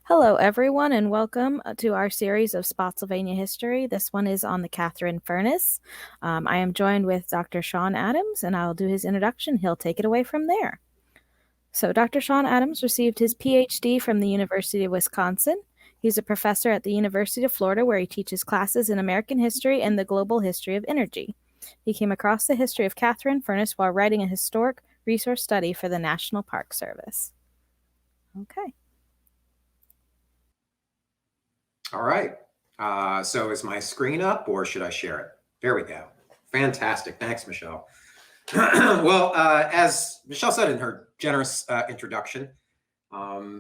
Hello, everyone, and welcome to our series of Spotsylvania history. This one is on the Catharine Furnace. I am joined with Dr. Sean Adams, and I'll do his introduction. He'll take it away from there. So Dr. Sean Adams received his Ph.D. from the University of Wisconsin. He's a professor at the University of Florida, where he teaches classes in American history and the global history of energy. He came across the history of Catharine Furnace while writing a historic resource study for the National Park Service. Okay. All right. So is my screen up or should I share it? There we go. Fantastic. Thanks, Michelle. Well, as Michelle said in her generous introduction, I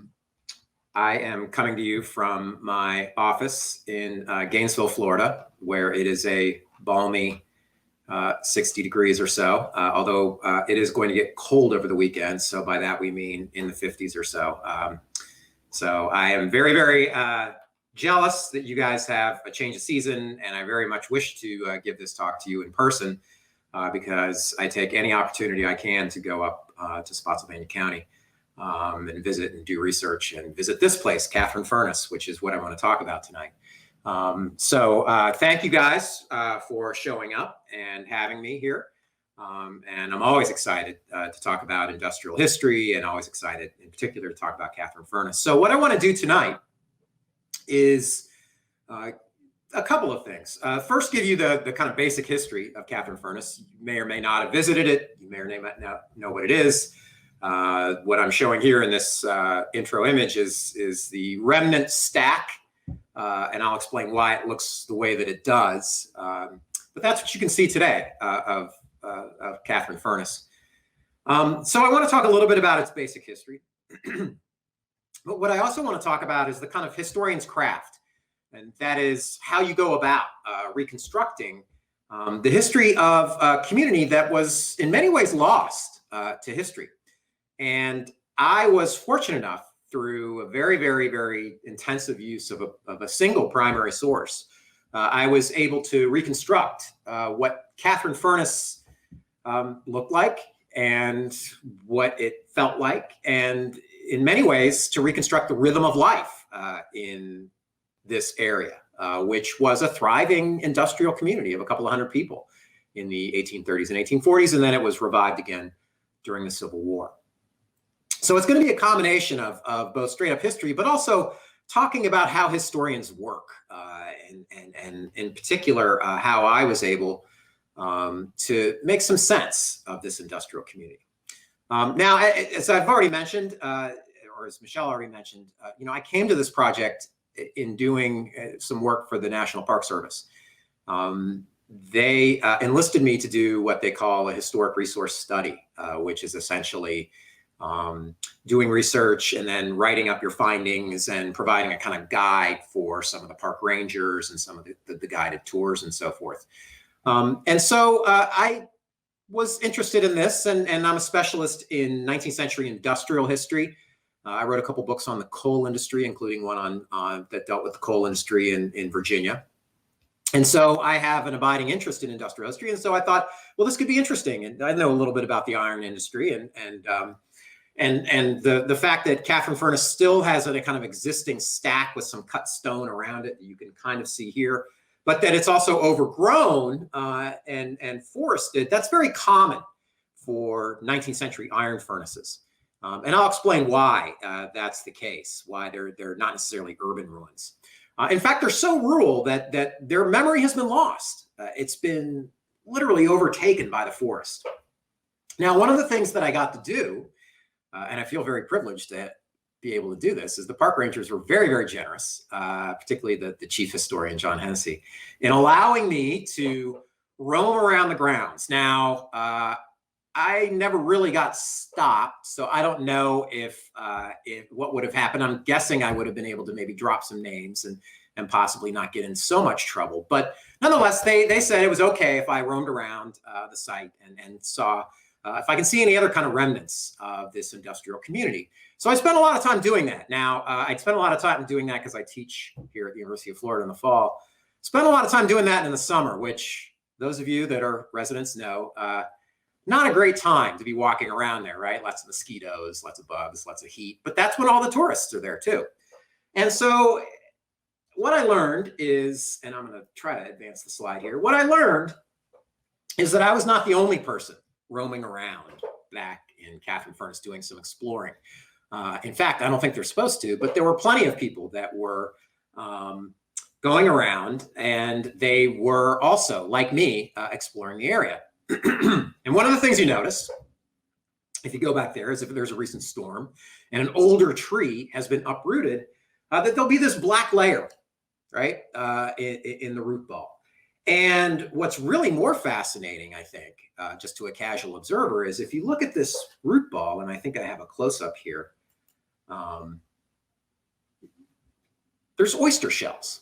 am coming to you from my office in Gainesville, Florida, where it is a balmy 60 degrees or so, although it is going to get cold over the weekend. So by that, we mean in the 50s or so. So I am very, very jealous that you guys have a change of season, and I very much wish to give this talk to you in person because I take any opportunity I can to go up to Spotsylvania County and visit and do research and visit this place, Catharine Furnace, which is what I want to talk about tonight. So thank you guys for showing up and having me here. And I'm always excited to talk about industrial history and always excited in particular to talk about Catharine Furnace. So what I want to do tonight is a couple of things. First, give you the kind of basic history of Catharine Furnace. You may or may not have visited it. You may or may not know what it is. What I'm showing here in this intro image is the remnant stack, and I'll explain why it looks the way that it does. But that's what you can see today of Catharine Furnace. So I want to talk a little bit about its basic history. But what I also want to talk about is the kind of historian's craft, and that is how you go about reconstructing the history of a community that was in many ways lost to history. And I was fortunate enough through a very, very, very intensive use of a single primary source. I was able to reconstruct what Catharine Furnace looked like and what it felt like, and in many ways to reconstruct the rhythm of life in this area, which was a thriving industrial community of a couple of hundred people in the 1830s and 1840s, and then it was revived again during the Civil War. So it's going to be a combination of both straight up history, but also talking about how historians work, and in particular, how I was able to make some sense of this industrial community. Now, as I've already mentioned, or as Michelle already mentioned, I came to this project in doing some work for the National Park Service. They enlisted me to do what they call a historic resource study, which is essentially doing research and then writing up your findings and providing a kind of guide for some of the park rangers and some of the guided tours and so forth. And so I was interested in this, and I'm a specialist in 19th century industrial history. I wrote a couple books on the coal industry, including one on that dealt with the coal industry in Virginia. And so I have an abiding interest in industrial history. And so I thought, well, this could be interesting. And I know a little bit about the iron industry and the fact that Catharine Furnace still has a kind of existing stack with some cut stone around it that you can kind of see here, but that it's also overgrown and forested. That's very common for 19th century iron furnaces. And I'll explain why that's the case, why they're not necessarily urban ruins. In fact, they're so rural that their memory has been lost. It's been literally overtaken by the forest. Now, one of the things that I got to do, and I feel very privileged to be able to do this, is the park rangers were very, very generous, particularly the chief historian, John Hennessy, in allowing me to roam around the grounds. Now, I never really got stopped, so I don't know if what would have happened. I'm guessing I would have been able to maybe drop some names and possibly not get in so much trouble. But nonetheless, they said it was okay if I roamed around the site and saw if I can see any other kind of remnants of this industrial community. So I spent a lot of time doing that. Now, I spent a lot of time doing that because I teach here at the University of Florida in the fall. Spent a lot of time doing that in the summer, which those of you that are residents know, not a great time to be walking around there, right? Lots of mosquitoes, lots of bugs, lots of heat, but that's when all the tourists are there too. And so what I learned is, and I'm going to try to advance the slide here. What I learned is that I was not the only person roaming around back in Catharine Furnace doing some exploring. In fact, I don't think they're supposed to, but there were plenty of people that were going around, and they were also, like me, exploring the area. And one of the things you notice, if you go back there, is if there's a recent storm and an older tree has been uprooted, that there'll be this black layer, right, in the root ball. And what's really more fascinating, I think, just to a casual observer, is if you look at this root ball, and I think I have a close-up here, there's oyster shells.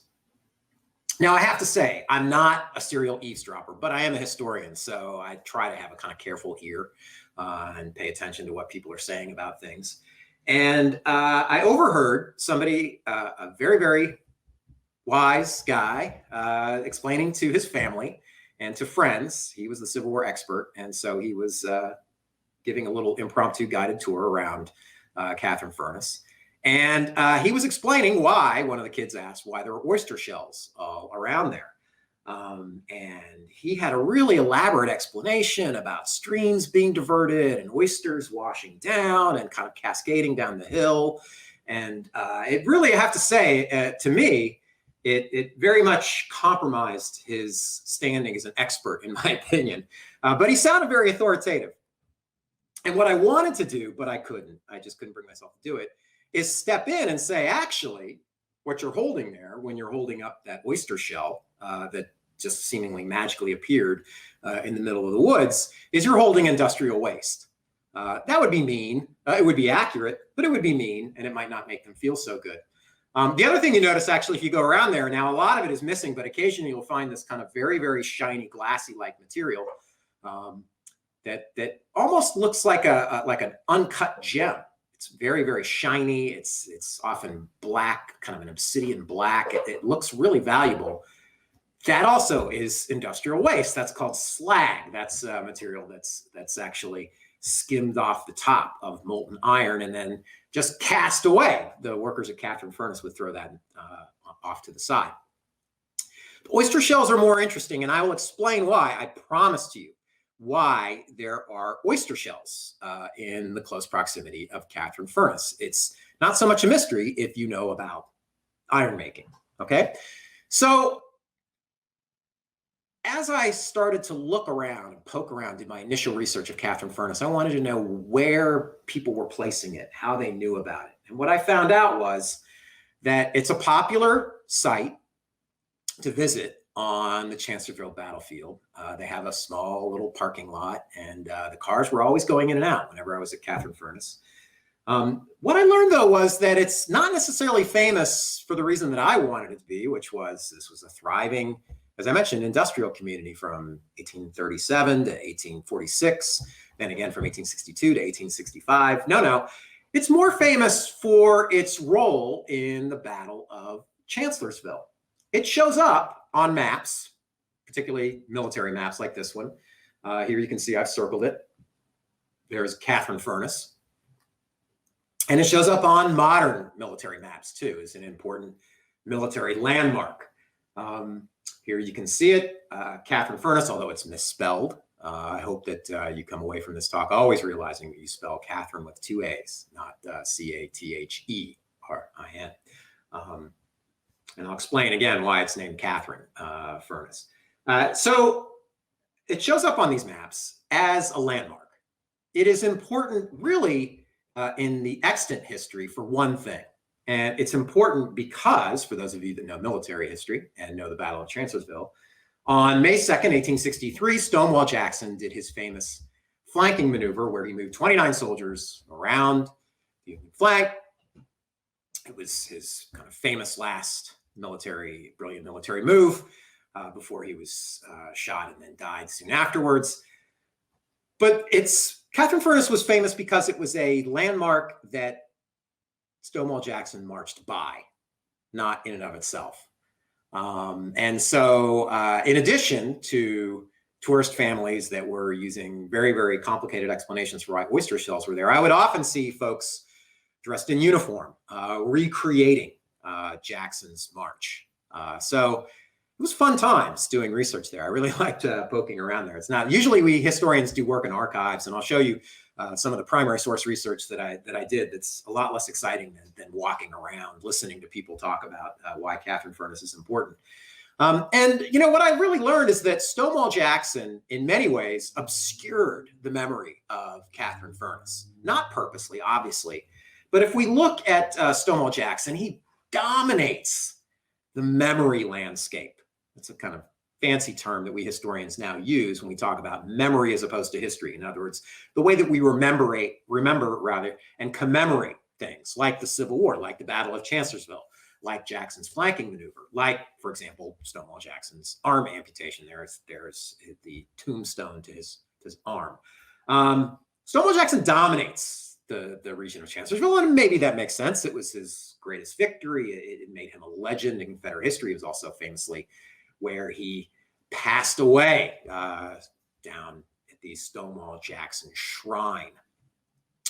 Now, I have to say, I'm not a serial eavesdropper, but I am a historian, so I try to have a kind of careful ear and pay attention to what people are saying about things. And I overheard somebody, a very, very wise guy, explaining to his family and to friends. He was the Civil War expert, and so he was giving a little impromptu guided tour around Catharine Furnace. And he was explaining why, one of the kids asked why there were oyster shells all around there. And he had a really elaborate explanation about streams being diverted and oysters washing down and kind of cascading down the hill. And it really, I have to say, to me, it very much compromised his standing as an expert, in my opinion. But he sounded very authoritative. And what I wanted to do, but I just couldn't bring myself to do it, is step in and say, actually, what you're holding there when you're holding up that oyster shell that just seemingly magically appeared in the middle of the woods, is you're holding industrial waste. That would be mean. It would be accurate, but it would be mean, and it might not make them feel so good. The other thing you notice, actually, if you go around there, now a lot of it is missing, but occasionally you'll find this kind of very, very shiny, glassy-like material that almost looks like an uncut gem. It's very, very shiny. It's often black, kind of an obsidian black. It looks really valuable. That also is industrial waste. That's called slag. That's material that's actually skimmed off the top of molten iron and then just cast away. The workers at Catharine Furnace would throw that off to the side. The oyster shells are more interesting, and I will explain why. I promise to you why there are oyster shells in the close proximity of Catharine Furnace. It's not so much a mystery if you know about iron making, okay? So as I started to look around and poke around, did my initial research of Catharine Furnace, I wanted to know where people were placing it, how they knew about it. And what I found out was that it's a popular site to visit on the Chancellorsville Battlefield. They have a small little parking lot, and the cars were always going in and out whenever I was at Catharine Furnace. What I learned, though, was that it's not necessarily famous for the reason that I wanted it to be, which was this was a thriving, as I mentioned, industrial community from 1837 to 1846, then again from 1862 to 1865. No, it's more famous for its role in the Battle of Chancellorsville. It shows up on maps, particularly military maps like this one. Here you can see I've circled it. There's Catharine Furnace. And it shows up on modern military maps too, as an important military landmark. Here you can see it, Catharine Furnace, although it's misspelled. I hope that you come away from this talk always realizing that you spell Catherine with two A's, not Catherine. And I'll explain again why it's named Catharine Furnace. So it shows up on these maps as a landmark. It is important really in the extant history for one thing. And it's important because, for those of you that know military history and know the Battle of Chancellorsville, on May 2nd, 1863, Stonewall Jackson did his famous flanking maneuver where he moved 29 soldiers around the Union flank. It was his kind of famous last brilliant military move before he was shot and then died soon afterwards. But Catharine Furnace was famous because it was a landmark that Stonewall Jackson marched by, not in and of itself. And so in addition to tourist families that were using very, very complicated explanations for why oyster shells were there, I would often see folks dressed in uniform, recreating Jackson's march. So it was fun times doing research there. I really liked poking around there. It's not usually we historians do work in archives, and I'll show you some of the primary source research that I did. That's a lot less exciting than walking around, listening to people talk about why Catharine Furnace is important. And you know what I really learned is that Stonewall Jackson, in many ways, obscured the memory of Catharine Furnace. Not purposely, obviously, but if we look at Stonewall Jackson, he dominates the memory landscape. That's a kind of fancy term that we historians now use when we talk about memory as opposed to history. In other words, the way that we remember and commemorate things like the Civil War, like the Battle of Chancellorsville, like Jackson's flanking maneuver, like, for example, Stonewall Jackson's arm amputation. There's the tombstone to his arm. Stonewall Jackson dominates the region of Chancellorsville, and maybe that makes sense. It was his greatest victory. It made him a legend in Confederate history. He was also famously where he passed away down at the Stonewall Jackson Shrine,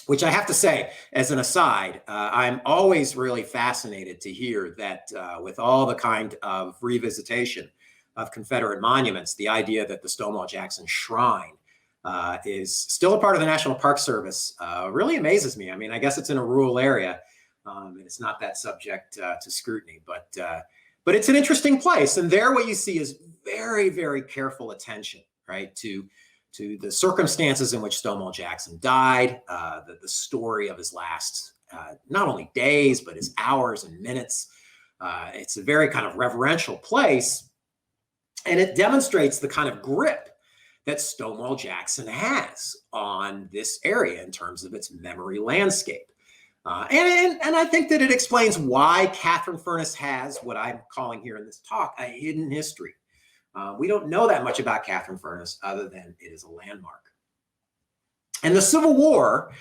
which I have to say, as an aside, I'm always really fascinated to hear that with all the kind of revisitation of Confederate monuments, the idea that the Stonewall Jackson Shrine is still a part of the National Park Service really amazes me. I mean, I guess it's in a rural area, and it's not that subject to scrutiny, but it's an interesting place. And there what you see is very, very careful attention, right, to the circumstances in which Stonewall Jackson died, the story of his last not only days, but his hours and minutes. It's a very kind of reverential place, and it demonstrates the kind of grip that Stonewall Jackson has on this area in terms of its memory landscape. And I think that it explains why Catharine Furnace has what I'm calling here in this talk a hidden history. We don't know that much about Catharine Furnace other than it is a landmark. And the Civil War,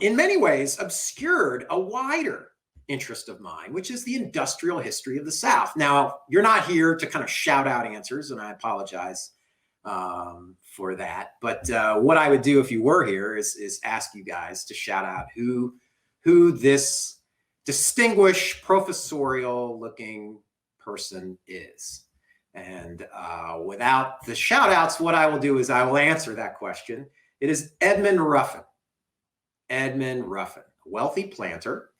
in many ways, obscured a wider interest of mine, which is the industrial history of the South. Now, you're not here to kind of shout out answers, and I apologize for that. But what I would do if you were here is ask you guys to shout out who this distinguished professorial-looking person is. And without the shout outs, what I will do is I will answer that question. It is Edmund Ruffin. Edmund Ruffin, a wealthy planter,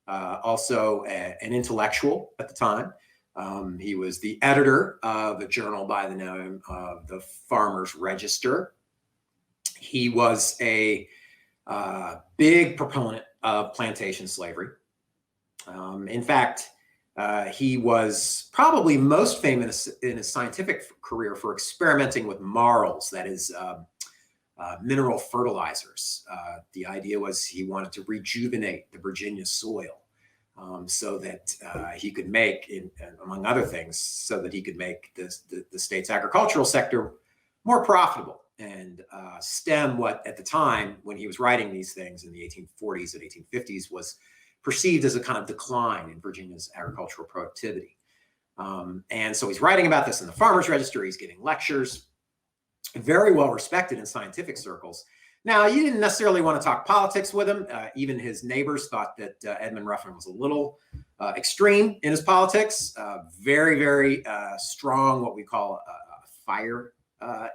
also an intellectual at the time. He was the editor of a journal by the name of the Farmer's Register. He was a big proponent of plantation slavery. In fact, he was probably most famous in his scientific career for experimenting with marls, that is, mineral fertilizers. The idea was he wanted to rejuvenate the Virginia soil so that he could make, among other things, so that he could make the state's agricultural sector more profitable and stem what, at the time, when he was writing these things in the 1840s and 1850s, was perceived as a kind of decline in Virginia's agricultural productivity. And so he's writing about this in the Farmer's Register. He's giving lectures, very well respected in scientific circles. Now, you didn't necessarily want to talk politics with him. Even his neighbors thought that Edmund Ruffin was a little extreme in his politics, very, very strong, what we call a fire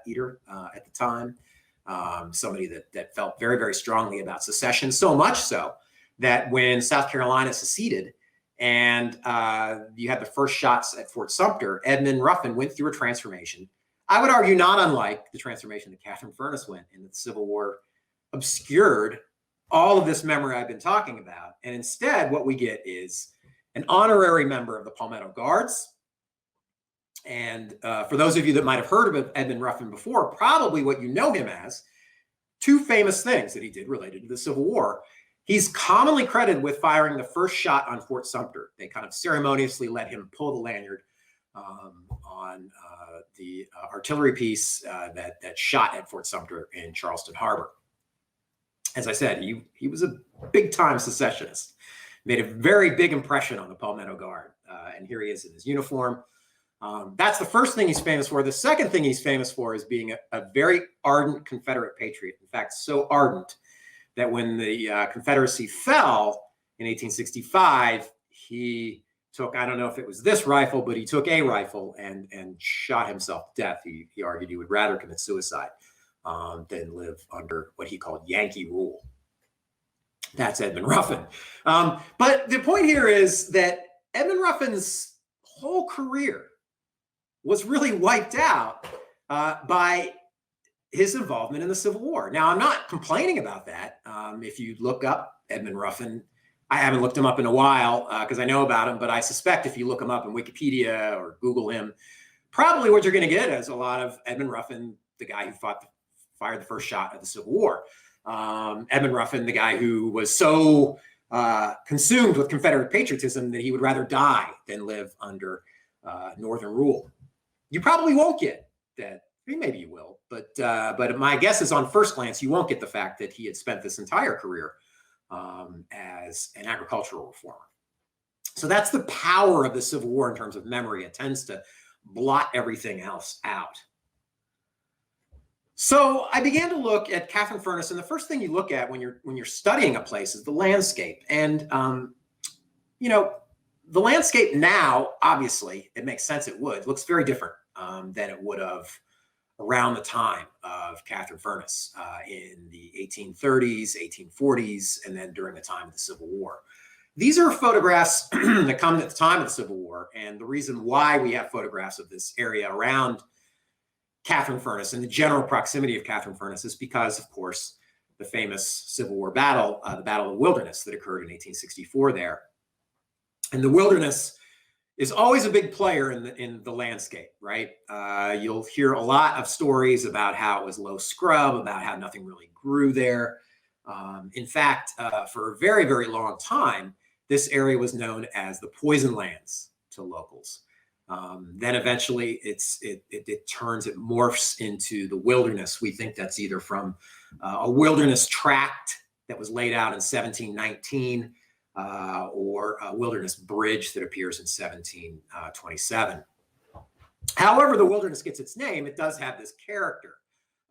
eater at the time, somebody that felt very, very strongly about secession, so much so that when South Carolina seceded and you had the first shots at Fort Sumter, Edmund Ruffin went through a transformation. I would argue not unlike the transformation that Catharine Furnace went in. The Civil War obscured all of this memory I've been talking about. And instead, what we get is an honorary member of the Palmetto Guards. And for those of you that might have heard of Edmund Ruffin before, probably what you know him as, two famous things that he did related to the Civil War. He's commonly credited with firing the first shot on Fort Sumter. They kind of ceremoniously let him pull the lanyard on the artillery piece that shot at Fort Sumter in Charleston Harbor. As I said, he was a big-time secessionist, made a very big impression on the Palmetto Guard, and here he is in his uniform. That's the first thing he's famous for. The second thing he's famous for is being a very ardent Confederate patriot. In fact, so ardent that when the Confederacy fell in 1865, he took, I don't know if it was this rifle, but he took a rifle and shot himself to death. He argued he would rather commit suicide than live under what he called Yankee rule. That's Edmund Ruffin. But the point here is that Edmund Ruffin's whole career was really wiped out by his involvement in the Civil War. Now, I'm not complaining about that. If you look up Edmund Ruffin, I haven't looked him up in a while because I know about him, but I suspect if you look him up in Wikipedia or Google him, probably what you're going to get is a lot of Edmund Ruffin, the guy who fired the first shot of the Civil War. Edmund Ruffin, the guy who was so consumed with Confederate patriotism that he would rather die than live under Northern rule. You probably won't get that. Maybe you will, but my guess is on first glance, you won't get the fact that he had spent this entire career as an agricultural reformer. So that's the power of the Civil War in terms of memory. It tends to blot everything else out. So I began to look at Catharine Furnace, and the first thing you look at when you're studying a place is the landscape. And you know, the landscape now, obviously, it makes sense it would. It looks very different than it would have around the time of Catharine Furnace in the 1830s, 1840s, and then during the time of the Civil War. These are photographs that come at the time of the Civil War, and the reason why we have photographs of this area around Catharine Furnace and the general proximity of Catharine Furnace is because, of course, the famous Civil War battle, the Battle of Wilderness that occurred in 1864 there. And the Wilderness is always a big player in the landscape, right? You'll hear a lot of stories about how it was low scrub, about how nothing really grew there. In fact, for a very, very long time, this area was known as the Poison Lands to locals. Then eventually it morphs into the Wilderness. We think that's either from a wilderness tract that was laid out in 1719 or a wilderness bridge that appears in 1727. However, the Wilderness gets its name. It does have this character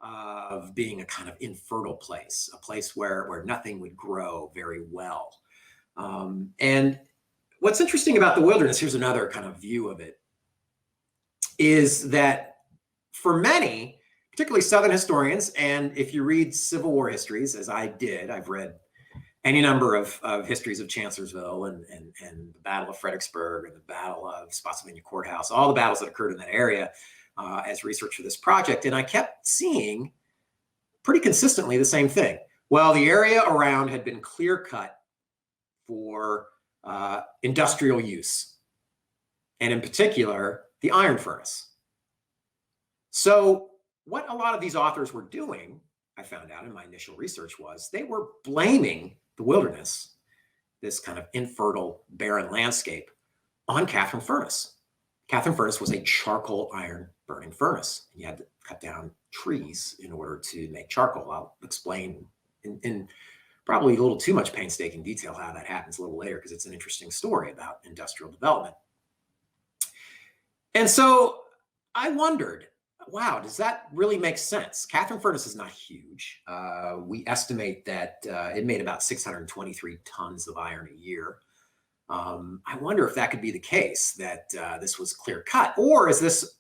of being a kind of infertile place, a place where nothing would grow very well. And what's interesting about the Wilderness, here's another kind of view of it, is that for many, particularly Southern historians, and if you read Civil War histories, as I did, I've read any number of histories of Chancellorsville and the Battle of Fredericksburg and the Battle of Spotsylvania Courthouse, all the battles that occurred in that area as research for this project. And I kept seeing pretty consistently the same thing. Well, the area around had been clear cut for industrial use, and in particular, the iron furnace. So what a lot of these authors were doing, I found out in my initial research, was they were blaming the Wilderness, this kind of infertile, barren landscape, on Catharine Furnace. Catharine Furnace was a charcoal iron burning furnace. You had to cut down trees in order to make charcoal. I'll explain in probably a little too much painstaking detail how that happens a little later, because it's an interesting story about industrial development. And so I wondered, wow, does that really make sense? Catharine Furnace is not huge. We estimate that it made about 623 tons of iron a year. I wonder if that could be the case, that this was clear cut, or is this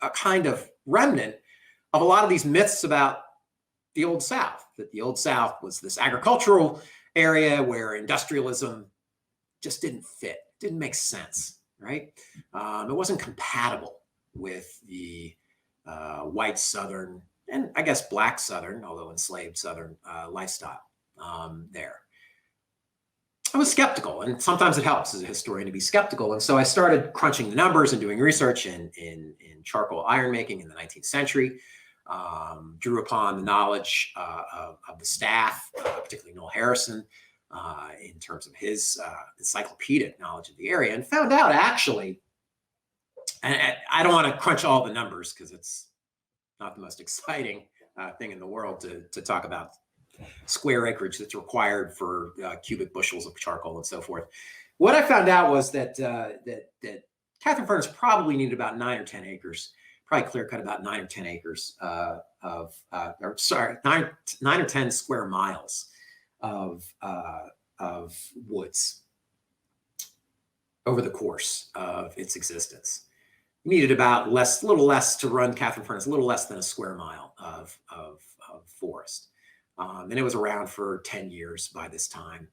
a kind of remnant of a lot of these myths about the Old South, that the Old South was this agricultural area where industrialism just didn't fit, didn't make sense, right? It wasn't compatible with the white Southern, and I guess black Southern, although enslaved Southern lifestyle there. I was skeptical, and sometimes it helps as a historian to be skeptical. And so I started crunching the numbers and doing research in charcoal iron making in the 19th century, drew upon the knowledge of the staff, particularly Noel Harrison, in terms of his encyclopedic knowledge of the area, and found out actually, and I don't want to crunch all the numbers because it's not the most exciting thing in the world to talk about square acreage that's required for cubic bushels of charcoal and so forth. What I found out was that Catharine Furnace probably needed about 9 or 10 acres, probably clear cut about 9 or 10 acres 9 or 10 square miles of woods. over the course of its existence. You needed about little less to run Catharine Furnace, a little less than a square mile of forest. And it was around for 10 years by this time.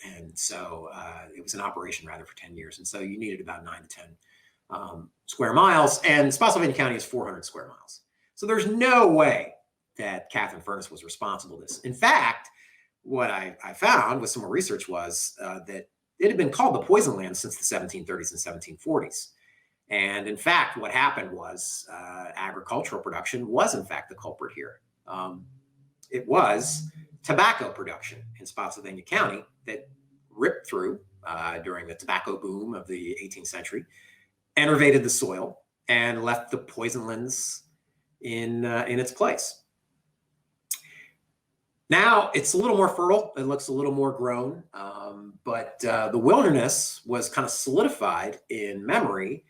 And so it was in operation rather for 10 years. And so you needed about 9 to 10 square miles. And Spotsylvania County is 400 square miles. So there's no way that Catharine Furnace was responsible for this. In fact, what I found with some more research was that it had been called the Poison Land since the 1730s and 1740s. And in fact, what happened was agricultural production was in fact the culprit here. It was tobacco production in Spotsylvania County that ripped through during the tobacco boom of the 18th century, enervated the soil, and left the poison lands in its place. Now it's a little more fertile. It looks a little more grown, but the wilderness was kind of solidified in memory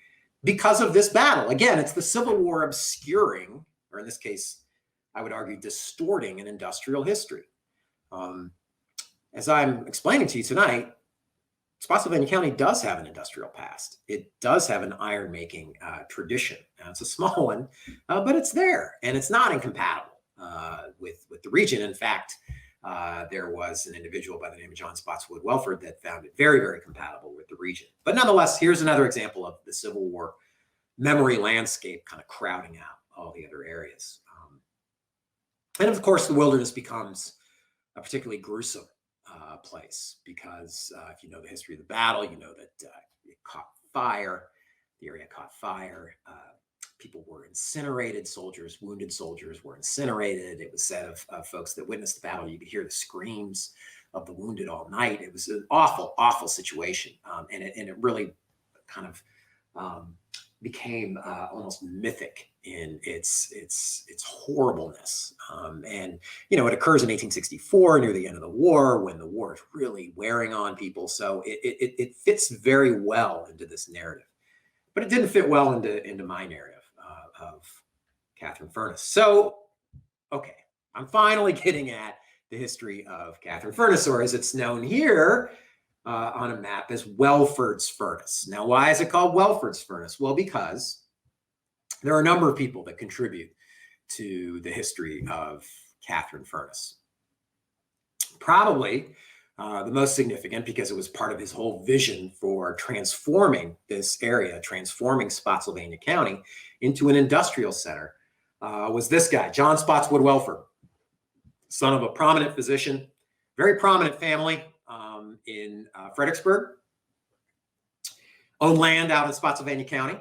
because of this battle. Again, it's the Civil War obscuring, or in this case, I would argue, distorting an industrial history. As I'm explaining to you tonight, Spotsylvania County does have an industrial past. It does have an iron making tradition. Now, it's a small one, but it's there, and it's not incompatible with the region. In fact, there was an individual by the name of John Spotswood Wellford that found it very, very compatible with the region. But nonetheless, here's another example of the Civil War memory landscape kind of crowding out all the other areas. And of course, the wilderness becomes a particularly gruesome place because if you know the history of the battle, you know that it caught fire, the area caught fire. People were incinerated, wounded soldiers were incinerated. It was said of folks that witnessed the battle, you could hear the screams of the wounded all night. It was an awful, awful situation. And it really kind of became almost mythic in its horribleness. And, you know, it occurs in 1864 near the end of the war when the war is really wearing on people. So it fits very well into this narrative. But it didn't fit well into my narrative of Catharine Furnace. So, okay, I'm finally getting at the history of Catharine Furnace, or as it's known here on a map as Welford's Furnace. Now, why is it called Welford's Furnace? Well, because there are a number of people that contribute to the history of Catharine Furnace. Probably the most significant, because it was part of his whole vision for transforming this area, transforming Spotsylvania County into an industrial center, was this guy, John Spotswood Wellford, son of a prominent physician, very prominent family in Fredericksburg, owned land out in Spotsylvania County,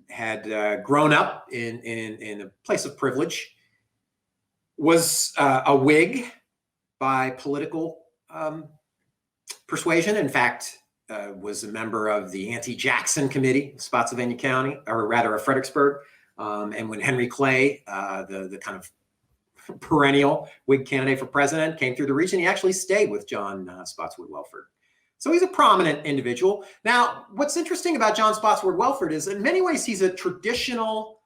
had grown up in a place of privilege, was a Whig by political persuasion. In fact, was a member of the anti-Jackson Committee of Spotsylvania County, or rather of Fredericksburg. And when Henry Clay, the kind of perennial Whig candidate for president, came through the region, he actually stayed with John Spotswood Wellford. So he's a prominent individual. Now, what's interesting about John Spotswood Wellford is in many ways he's a traditional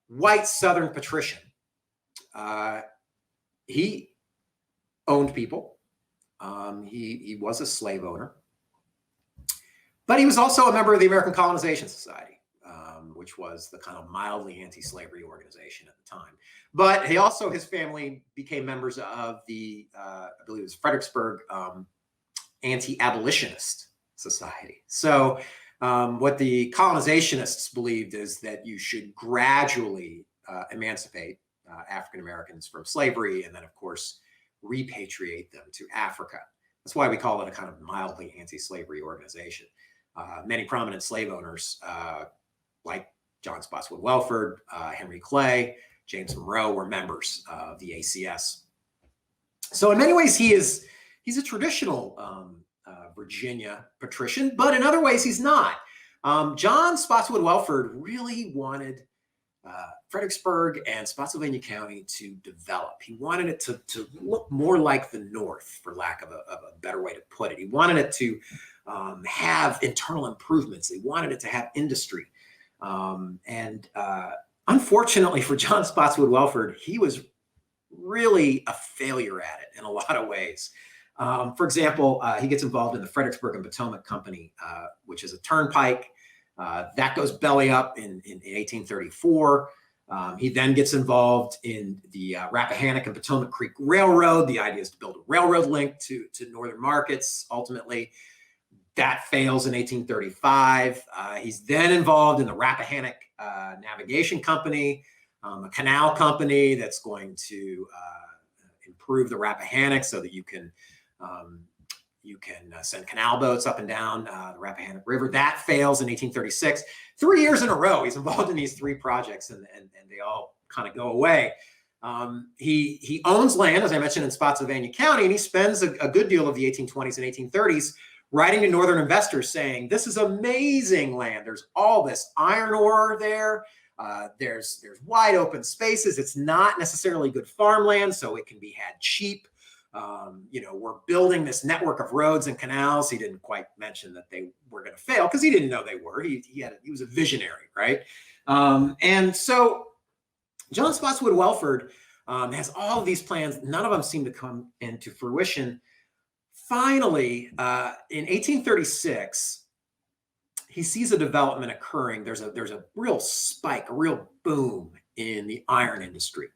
white Southern patrician. He owned people. He was a slave owner. But he was also a member of the American Colonization Society, which was the kind of mildly anti-slavery organization at the time. But he also, his family became members of the, I believe it was Fredericksburg Anti-Abolitionist Society. So what the colonizationists believed is that you should gradually emancipate African Americans from slavery, and then, of course, repatriate them to Africa. That's why we call it a kind of mildly anti-slavery organization. Many prominent slave owners, like John Spotswood Wellford, Henry Clay, James Monroe, were members of the ACS. So in many ways, he's a traditional Virginia patrician, but in other ways, he's not. John Spotswood Wellford really wanted Fredericksburg and Spotsylvania County to develop. He wanted it to look more like the North, for lack of a better way to put it. He wanted it to have internal improvements. He wanted it to have industry. And unfortunately for John Spotswood Wellford, he was really a failure at it in a lot of ways. For example, he gets involved in the Fredericksburg and Potomac Company, which is a turnpike. That goes belly up in 1834. He then gets involved in the Rappahannock and Potomac Creek Railroad. The idea is to build a railroad link to northern markets. Ultimately, that fails in 1835. He's then involved in the Rappahannock Navigation Company, a canal company that's going to improve the Rappahannock so that you can send canal boats up and down the Rappahannock River. That fails in 1836. 3 years in a row, he's involved in these three projects, and they all kind of go away. He owns land, as I mentioned, in Spotsylvania County, and he spends a good deal of the 1820s and 1830s writing to northern investors saying, this is amazing land. There's all this iron ore there. There's wide open spaces. It's not necessarily good farmland, so it can be had cheap. We're building this network of roads and canals. He didn't quite mention that they were going to fail because he didn't know they were. He was a visionary, right? And so John Spotswood Wellford has all of these plans. None of them seem to come into fruition. Finally, in 1836, he sees a development occurring. There's a real spike, a real boom in the iron industry.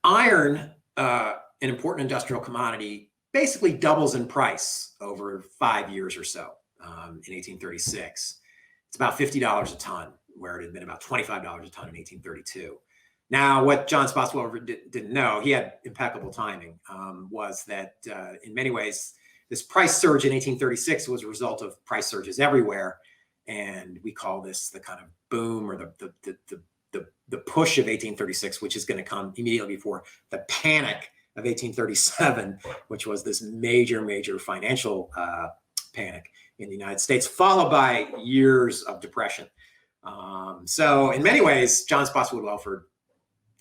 Iron, an important industrial commodity, basically doubles in price over 5 years or so. In 1836, it's about $50 a ton, where it had been about $25 a ton in 1832. Now, what John Spotswood didn't know, he had impeccable timing, was that in many ways, this price surge in 1836 was a result of price surges everywhere. And we call this the kind of boom or the push of 1836, which is going to come immediately before the panic of 1837, which was this major financial panic in the United States, followed by years of depression. So in many ways, John Spotswood Wellford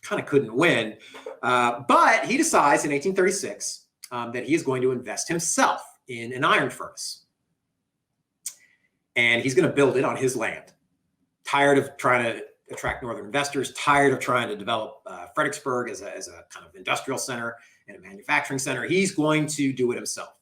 kind of couldn't win, but he decides in 1836 that he is going to invest himself in an iron furnace. And he's going to build it on his land. Tired of trying to attract northern investors, tired of trying to develop Fredericksburg as a kind of industrial center and a manufacturing center, he's going to do it himself.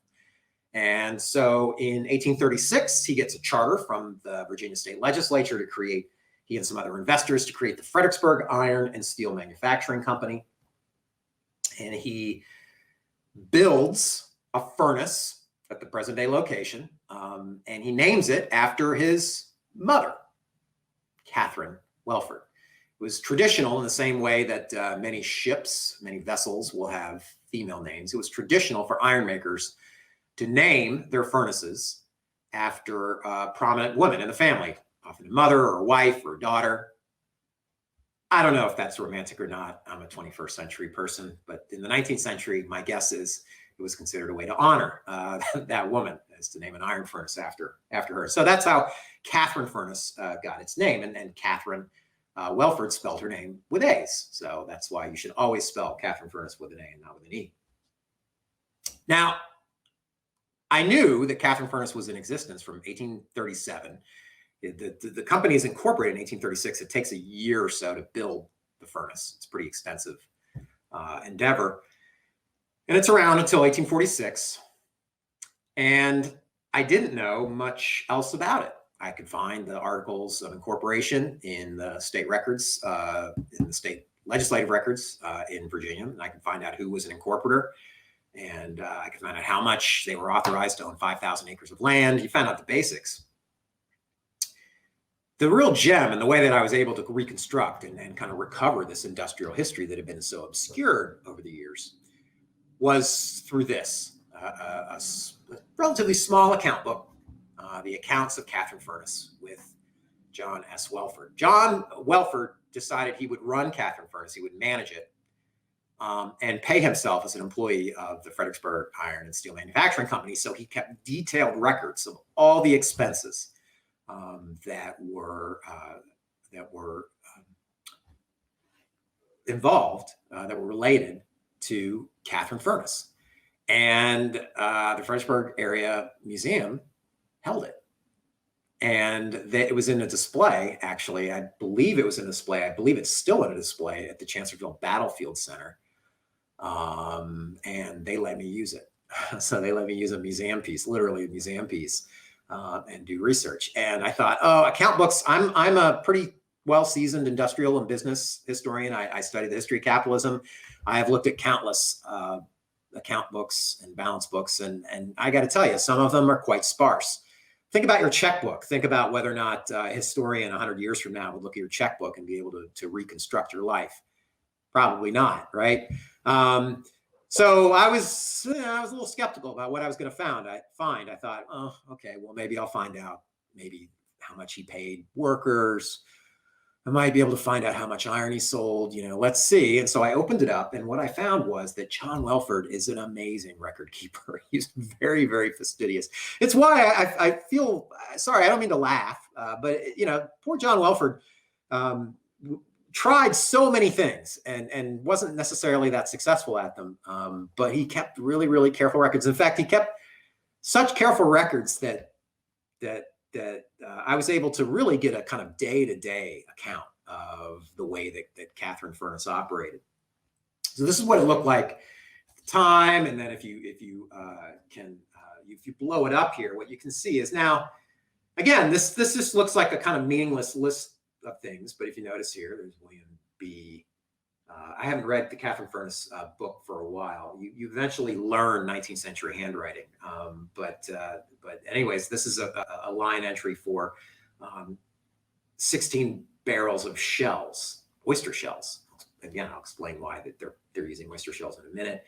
And so in 1836, he gets a charter from the Virginia State Legislature to create, he and some other investors, to create the Fredericksburg Iron and Steel Manufacturing Company. And he builds a furnace at the present day location, and he names it after his mother, Catharine Welford. It was traditional in the same way that many ships, many vessels will have female names. It was traditional for ironmakers to name their furnaces after prominent women in the family, often a mother or a wife or a daughter. I don't know if that's romantic or not. I'm a 21st century person, but in the 19th century, my guess is it was considered a way to honor that woman, is to name an iron furnace after her. So that's how Catharine Furnace got its name. And Catharine Welford spelled her name with A's. So that's why you should always spell Catharine Furnace with an A and not with an E. Now, I knew that Catharine Furnace was in existence from 1837. The company is incorporated in 1836. It takes a year or so to build the furnace. It's a pretty extensive endeavor. And it's around until 1846. And I didn't know much else about it. I could find the articles of incorporation in the state records, in the state legislative records in Virginia. And I could find out who was an incorporator. And I could find out how much they were authorized to own 5,000 acres of land. You found out the basics. The real gem and the way that I was able to reconstruct and kind of recover this industrial history that had been so obscured over the years was through this, a relatively small account book, the accounts of Catharine Furnace with John S. Welford. John Welford decided he would run Catharine Furnace, he would manage it, and pay himself as an employee of the Fredericksburg Iron and Steel Manufacturing Company. So he kept detailed records of all the expenses that were involved, that were related to Catharine Furnace. And the Fredericksburg Area Museum held it. And it was in a display, actually. I believe it was in a display. I believe it's still in a display at the Chancellorsville Battlefield Center. And and they let me use it. So they let me use a museum piece, literally a museum piece, and do research. And I thought, oh, account books. I'm a pretty well-seasoned industrial and business historian. I studied the history of capitalism. I have looked at countless account books and balance books, and I got to tell you, some of them are quite sparse. Think about your checkbook. Think about whether or not a historian 100 years from now would look at your checkbook and be able to reconstruct your life. Probably not, right? So I was a little skeptical about what I was going to find. I thought, oh, okay, well, maybe I'll find out maybe how much he paid workers. I might be able to find out how much iron he sold, let's see. And so I opened it up, and what I found was that John Welford is an amazing record keeper. He's very, very fastidious. It's why I feel, sorry, I don't mean to laugh, but poor John Welford tried so many things and wasn't necessarily that successful at them. But he kept really, really careful records. In fact, he kept such careful records that I was able to really get a kind of day-to-day account of the way that Catharine Furnace operated. So this is what it looked like at the time. And then if you blow it up here, what you can see is now, again, this just looks like a kind of meaningless list of things. But if you notice here, there's William B. I haven't read the Catharine Furnace book for a while. You eventually learn 19th century handwriting. But anyways, this is a line entry for 16 barrels of shells, oyster shells. Again, I'll explain why that they're using oyster shells in a minute.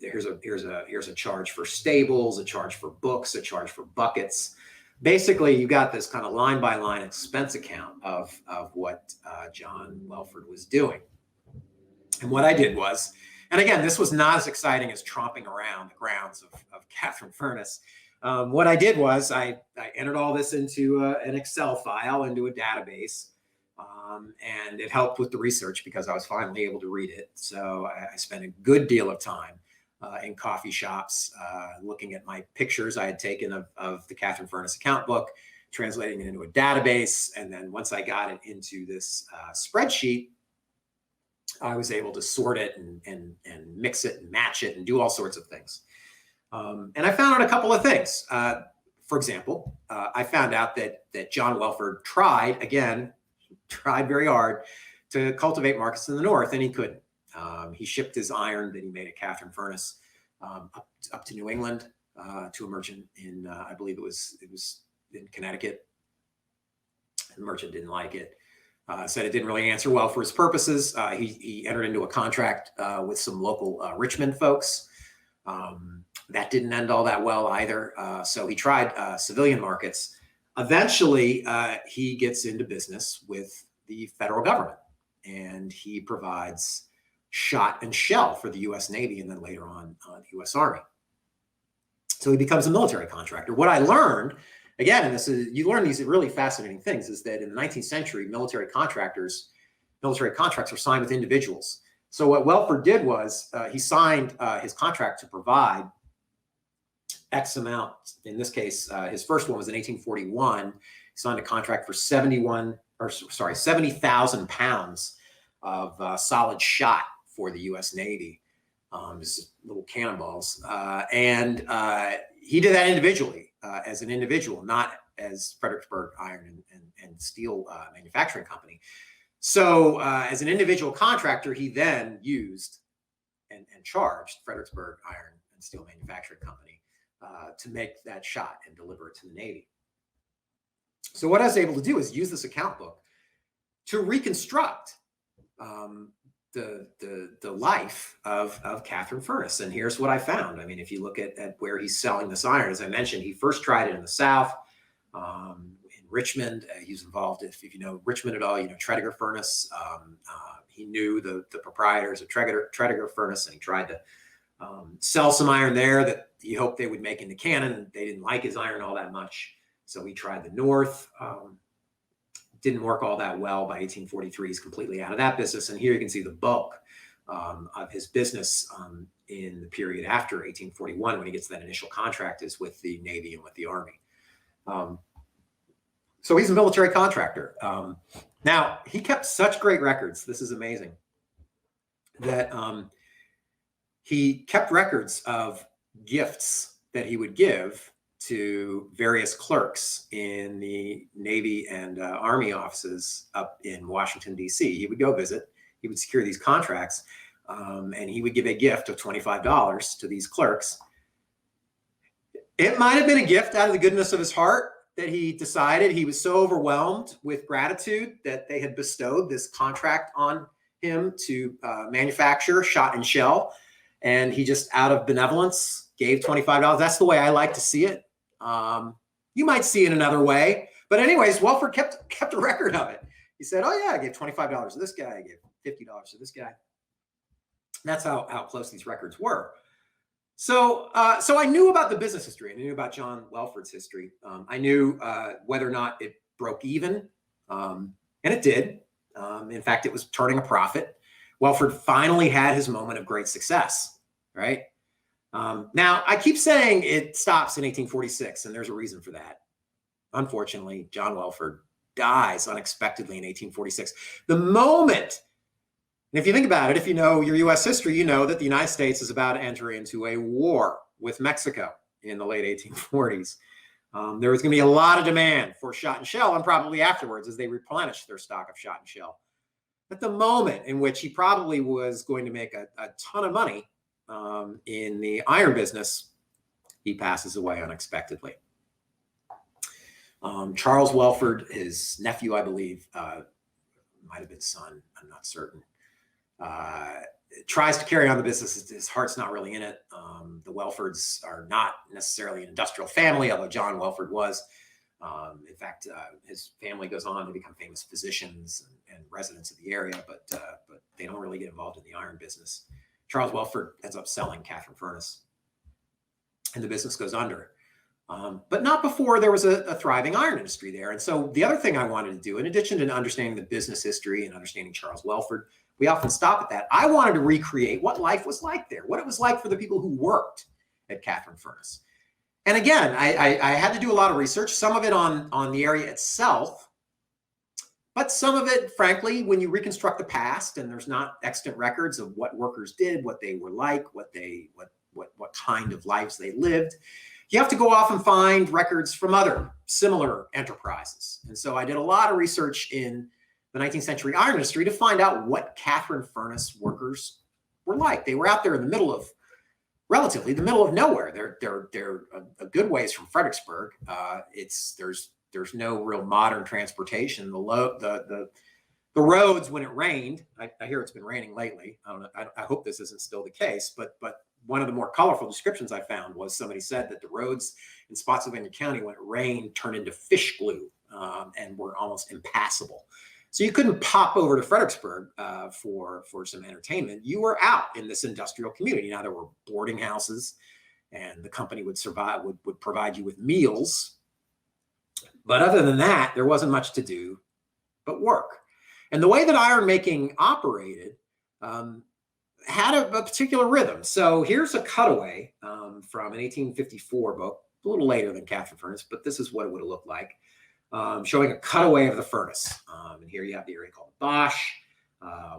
Here's a charge for stables, a charge for books, a charge for buckets. Basically, you got this kind of line by line expense account of what John Welford was doing. And what I did was, and again, this was not as exciting as tromping around the grounds of Catharine Furnace. What I did was I entered all this into an Excel file, into a database, and it helped with the research because I was finally able to read it. So I spent a good deal of time in coffee shops looking at my pictures I had taken of the Catharine Furnace account book, translating it into a database. And then once I got it into this spreadsheet, I was able to sort it and mix it and match it and do all sorts of things. And I found out a couple of things. For example, I found out that John Welford tried very hard to cultivate markets in the North, and he couldn't. He shipped his iron that he made at Catharine Furnace up to New England to a merchant in, I believe it was in Connecticut. The merchant didn't like it. Said it didn't really answer well for his purposes. He entered into a contract with some local Richmond folks. That didn't end all that well either. So he tried civilian markets. Eventually, he gets into business with the federal government, and he provides shot and shell for the U.S. Navy and then later on the U.S. Army. So he becomes a military contractor. What I learned, again, and you learn these really fascinating things, is that in the 19th century, military contracts were signed with individuals. So what Welford did was he signed his contract to provide X amount. In this case, his first one was in 1841. He signed a contract for 70,000 pounds of solid shot for the U.S. Navy, just little cannonballs. And he did that individually, as an individual, not as Fredericksburg Iron and Steel Manufacturing Company. So as an individual contractor, he then used and charged Fredericksburg Iron and Steel Manufacturing Company to make that shot and deliver it to the Navy. So what I was able to do is use this account book to reconstruct the life of Catharine Furnace. And here's what I found. I mean, if you look at where he's selling this iron, as I mentioned, he first tried it in the South, in Richmond. He was involved, if you know Richmond at all, you know Tredegar Furnace. He knew the proprietors of Tredegar Furnace, and he tried to sell some iron there that he hoped they would make into cannon. They didn't like his iron all that much. So he tried the North. Didn't work all that well. By 1843, he's completely out of that business. And here you can see the bulk of his business in the period after 1841, when he gets that initial contract, is with the Navy and with the Army. So he's a military contractor. Now, he kept such great records. This is amazing. That he kept records of gifts that he would give to various clerks in the Navy and Army offices up in Washington, D.C. He would go visit, he would secure these contracts, and he would give a gift of $25 to these clerks. It might have been a gift out of the goodness of his heart that he decided he was so overwhelmed with gratitude that they had bestowed this contract on him to manufacture shot and shell. And he just, out of benevolence, gave $25. That's the way I like to see it. You might see it another way. But anyways, Welford kept a record of it. He said, oh, yeah, I gave $25 to this guy. I gave $50 to this guy. That's how close these records were. So I knew about the business history. I knew about John Welford's history. I knew whether or not it broke even, and it did. In fact, it was turning a profit. Welford finally had his moment of great success, right? Now, I keep saying it stops in 1846, and there's a reason for that. Unfortunately, John Welford dies unexpectedly in 1846. The moment, and if you think about it, if you know your U.S. history, you know that the United States is about to enter into a war with Mexico in the late 1840s. There was going to be a lot of demand for shot and shell, and probably afterwards as they replenished their stock of shot and shell. At the moment in which he probably was going to make a ton of money in the iron business, he passes away unexpectedly. Charles Welford, his nephew, I believe, might have been son, I'm not certain, tries to carry on the business. His heart's not really in it. The Welfords are not necessarily an industrial family, although John Welford was. In fact, his family goes on to become famous physicians and residents of the area, but they don't really get involved in the iron business. Charles Welford ends up selling Catharine Furnace, and the business goes under. But not before there was a thriving iron industry there. And so the other thing I wanted to do, in addition to understanding the business history and understanding Charles Welford, we often stop at that. I wanted to recreate what life was like there, what it was like for the people who worked at Catharine Furnace. And again, I had to do a lot of research, some of it on the area itself, but some of it, frankly, when you reconstruct the past and there's not extant records of what workers did, what they were like, what kind of lives they lived, you have to go off and find records from other similar enterprises. And so I did a lot of research in the 19th century iron industry to find out what Catharine Furnace workers were like. They were out there in the middle of, relatively, the middle of nowhere. They're a good ways from Fredericksburg. There's no real modern transportation. The roads, when it rained, I hear it's been raining lately. I don't know. I hope this isn't still the case, but one of the more colorful descriptions I found was somebody said that the roads in Spotsylvania County, when it rained, turned into fish glue and were almost impassable. So you couldn't pop over to Fredericksburg for some entertainment. You were out in this industrial community. Now, there were boarding houses, and the company would provide you with meals. But other than that, there wasn't much to do but work. And the way that iron making operated had a particular rhythm. So here's a cutaway from an 1854 book, a little later than Catharine Furnace, but this is what it would have looked like, showing a cutaway of the furnace. And here you have the area called Bosch,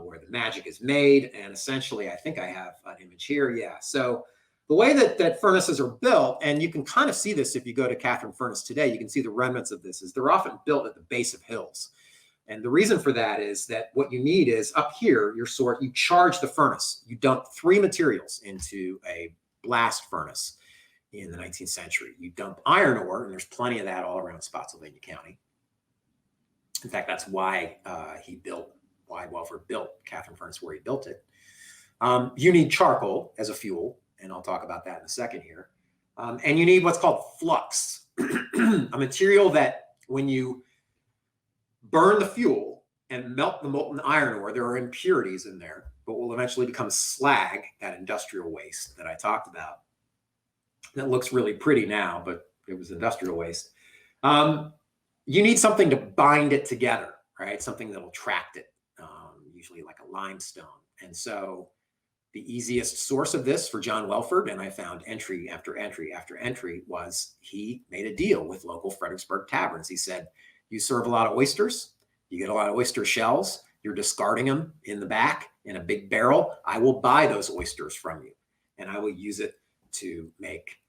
where the magic is made. And essentially, I think I have an image here. Yeah. So the way that furnaces are built, and you can kind of see this if you go to Catharine Furnace today, you can see the remnants of this, is they're often built at the base of hills. And the reason for that is that what you need is up here, you charge the furnace. You dump 3 materials into a blast furnace in the 19th century. You dump iron ore, and there's plenty of that all around Spotsylvania County. In fact, that's why Welford built Catharine Furnace where he built it. You need charcoal as a fuel, and I'll talk about that in a second here. And you need what's called flux, a material that when you burn the fuel and melt the molten iron ore, there are impurities in there, but will eventually become slag, that industrial waste that I talked about. That looks really pretty now, but it was industrial waste. You need something to bind it together, right? Something that'll tract it, usually like a limestone. And so the easiest source of this for John Welford, and I found entry after entry after entry, was he made a deal with local Fredericksburg taverns. He said, you serve a lot of oysters, you get a lot of oyster shells, you're discarding them in the back in a big barrel. I will buy those oysters from you. and I will use it to make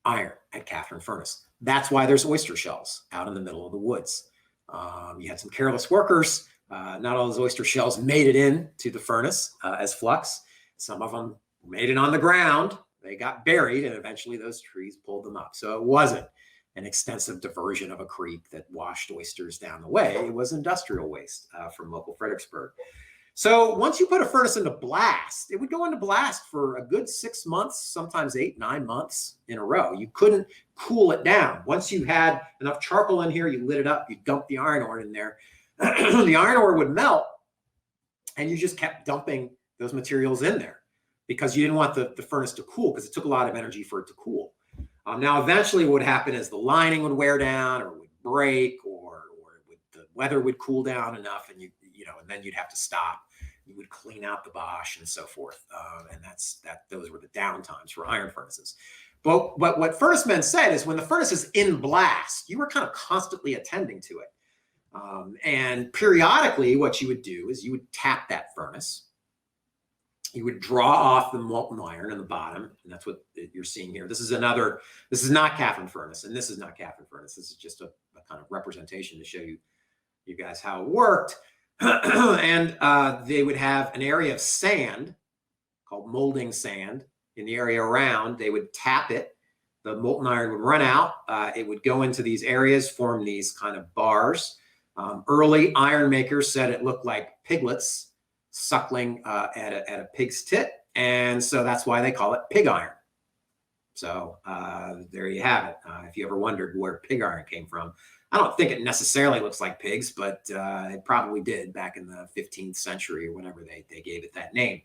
iron at Catharine Furnace. That's why there's oyster shells out in the middle of the woods. You had some careless workers. Not all those oyster shells made it in to the furnace as flux. Some of them made it on the ground. They got buried, and eventually those trees pulled them up. So it wasn't an extensive diversion of a creek that washed oysters down the way. It was industrial waste from local Fredericksburg. So once you put a furnace into blast, it would go into blast for a good 6 months, sometimes 8, 9 months in a row. You couldn't cool it down. Once you had enough charcoal in here, you lit it up, you dumped the iron ore in there. The iron ore would melt, and you just kept dumping those materials in there because you didn't want the furnace to cool, because it took a lot of energy for it to cool. Now, eventually what would happen is the lining would wear down or would break, or the weather would cool down enough, and and then you'd have to stop. You would clean out the Bosch and so forth. And those were the downtimes for iron furnaces. But what furnace men said is when the furnace is in blast, you were kind of constantly attending to it. And periodically what you would do is you would tap that furnace. You would draw off the molten iron in the bottom, and that's what you're seeing here. This is not Catharine Furnace, and this is not Catharine Furnace. This is just a kind of representation to show you guys how it worked. And they would have an area of sand called molding sand in the area around. They would tap it. The molten iron would run out. It would go into these areas, form these kind of bars. Early iron makers said it looked like piglets suckling at a pig's tit. And so that's why they call it pig iron. So there you have it. If you ever wondered where pig iron came from, I don't think it necessarily looks like pigs, but it probably did back in the 15th century or whenever they gave it that name.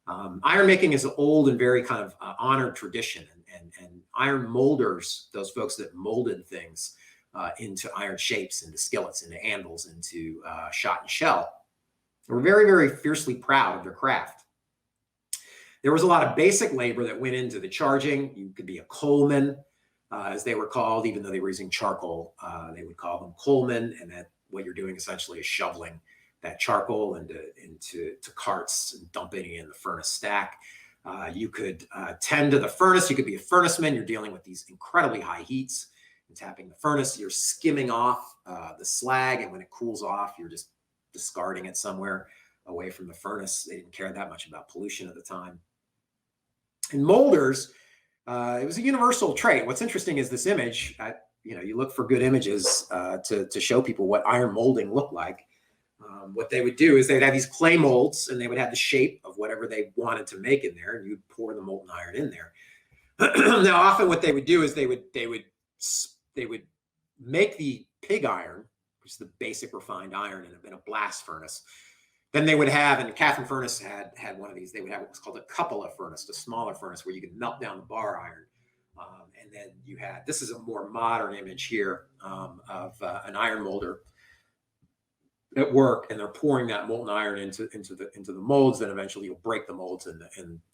Iron making is an old and very kind of honored tradition, and iron molders, those folks that molded things into iron shapes, into skillets, into anvils, into shot and shell, were very, very fiercely proud of their craft. There was a lot of basic labor that went into the charging. You could be a coalman, as they were called, even though they were using charcoal. They would call them coalmen, and that what you're doing essentially is shoveling that charcoal into carts and dumping it in the furnace stack. You could tend to the furnace. You could be a furnaceman. You're dealing with these incredibly high heats and tapping the furnace. You're skimming off the slag, and when it cools off, you're just discarding it somewhere away from the furnace. They didn't care that much about pollution at the time. And molders, it was a universal trait. What's interesting is this image. You look for good images to show people what iron molding looked like. What they would do is they'd have these clay molds, and they would have the shape of whatever they wanted to make in there, and you'd pour the molten iron in there. Now, often what they would do is they would make the pig iron, which is the basic refined iron in a blast furnace. Then they would have, and Catharine Furnace had one of these, they would have what's called a cupola furnace, a smaller furnace where you could melt down the bar iron. And then you had, this is a more modern image here of an iron molder at work, and they're pouring that molten iron into the molds. Then eventually you'll break the molds, and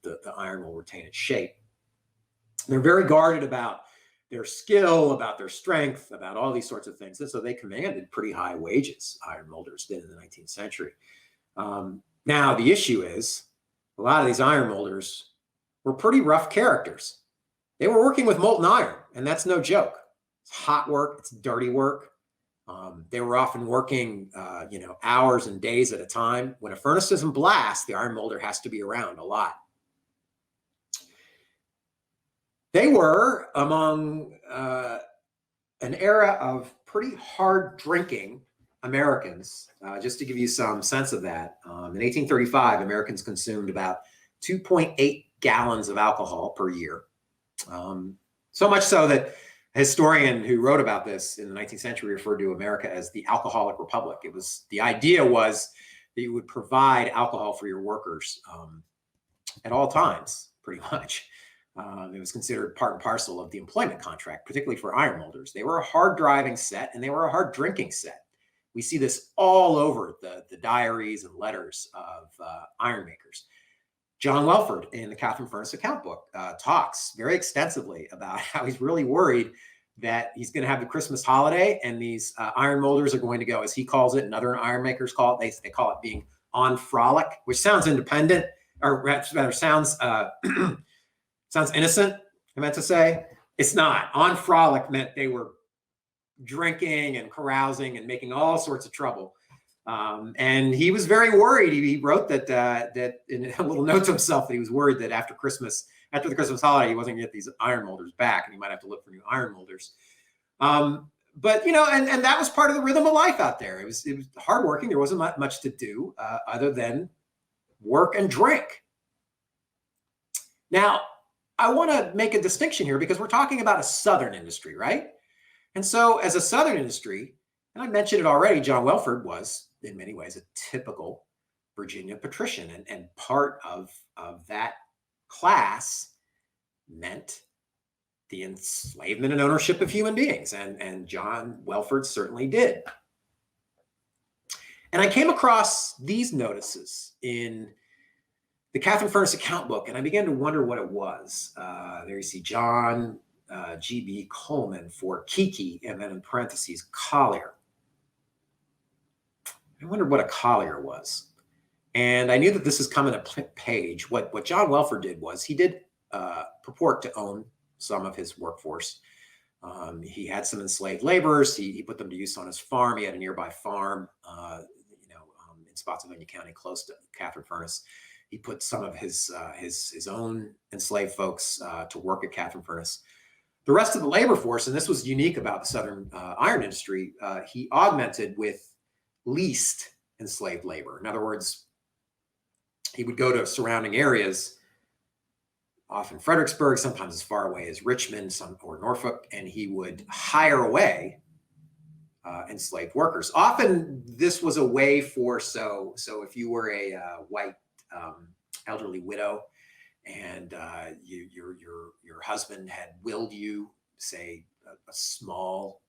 the iron will retain its shape. They're very guarded about their skill, about their strength, about all these sorts of things. And so they commanded pretty high wages, iron molders did in the 19th century. Now, the issue is a lot of these iron molders were pretty rough characters. They were working with molten iron, and that's no joke. It's hot work. It's dirty work. They were often working, hours and days at a time. When a furnace is in blast, the iron molder has to be around a lot. They were among an era of pretty hard drinking Americans. Just to give you some sense of that, in 1835, Americans consumed about 2.8 gallons of alcohol per year. So much so that a historian who wrote about this in the 19th century referred to America as the alcoholic republic. The idea was that you would provide alcohol for your workers at all times, pretty much. It was considered part and parcel of the employment contract, particularly for iron molders. They were a hard driving set, and they were a hard drinking set. We see this all over the diaries and letters of iron makers. John Welford in the Catharine Furnace account book talks very extensively about how he's really worried that he's going to have the Christmas holiday, and these iron molders are going to go, as he calls it, and other iron makers call it, they call it being on frolic, which sounds independent, or rather sounds Sounds innocent, I meant to say. It's not. On frolic meant they were drinking and carousing and making all sorts of trouble. And he was very worried. He wrote that in a little note to himself that he was worried that after the Christmas holiday, he wasn't going to get these iron molders back, and he might have to look for new iron molders. But and that was part of the rhythm of life out there. It was hardworking. There wasn't much to do other than work and drink. Now, I want to make a distinction here because we're talking about a Southern industry, right? And so as a Southern industry, and I mentioned it already, John Welford was in many ways a typical Virginia patrician, and part of that class meant the enslavement and ownership of human beings, and John Welford certainly did. And I came across these notices in the Catharine Furnace account book, and I began to wonder what it was. There you see John G.B. Coleman for Cici, and then in parentheses, collier. I wondered what a collier was. And I knew that this is coming a page. What John Welford did was he did purport to own some of his workforce. He had some enslaved laborers. He put them to use on his farm. He had a nearby farm, in Spotsylvania County, close to Catharine Furnace. He put some of his own enslaved folks to work at Catharine Furnace. The rest of the labor force, and this was unique about the Southern iron industry, he augmented with leased enslaved labor. In other words, he would go to surrounding areas, often Fredericksburg, sometimes as far away as Richmond or Norfolk, and he would hire away enslaved workers. Often this was a way for, so if you were a white elderly widow and your husband had willed you, say, a small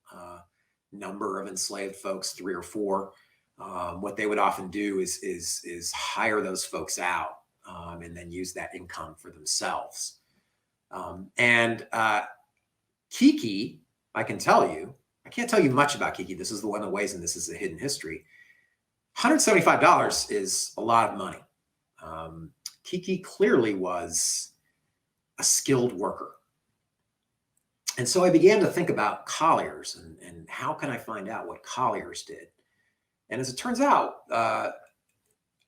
number of enslaved folks, 3 or 4, what they would often do is hire those folks out and then use that income for themselves. And Cici, I can tell you, I can't tell you much about Cici. This is one of the ways, and this is a hidden history. $175 is a lot of money. Cici clearly was a skilled worker. And so I began to think about colliers and how can I find out what colliers did? And as it turns out, I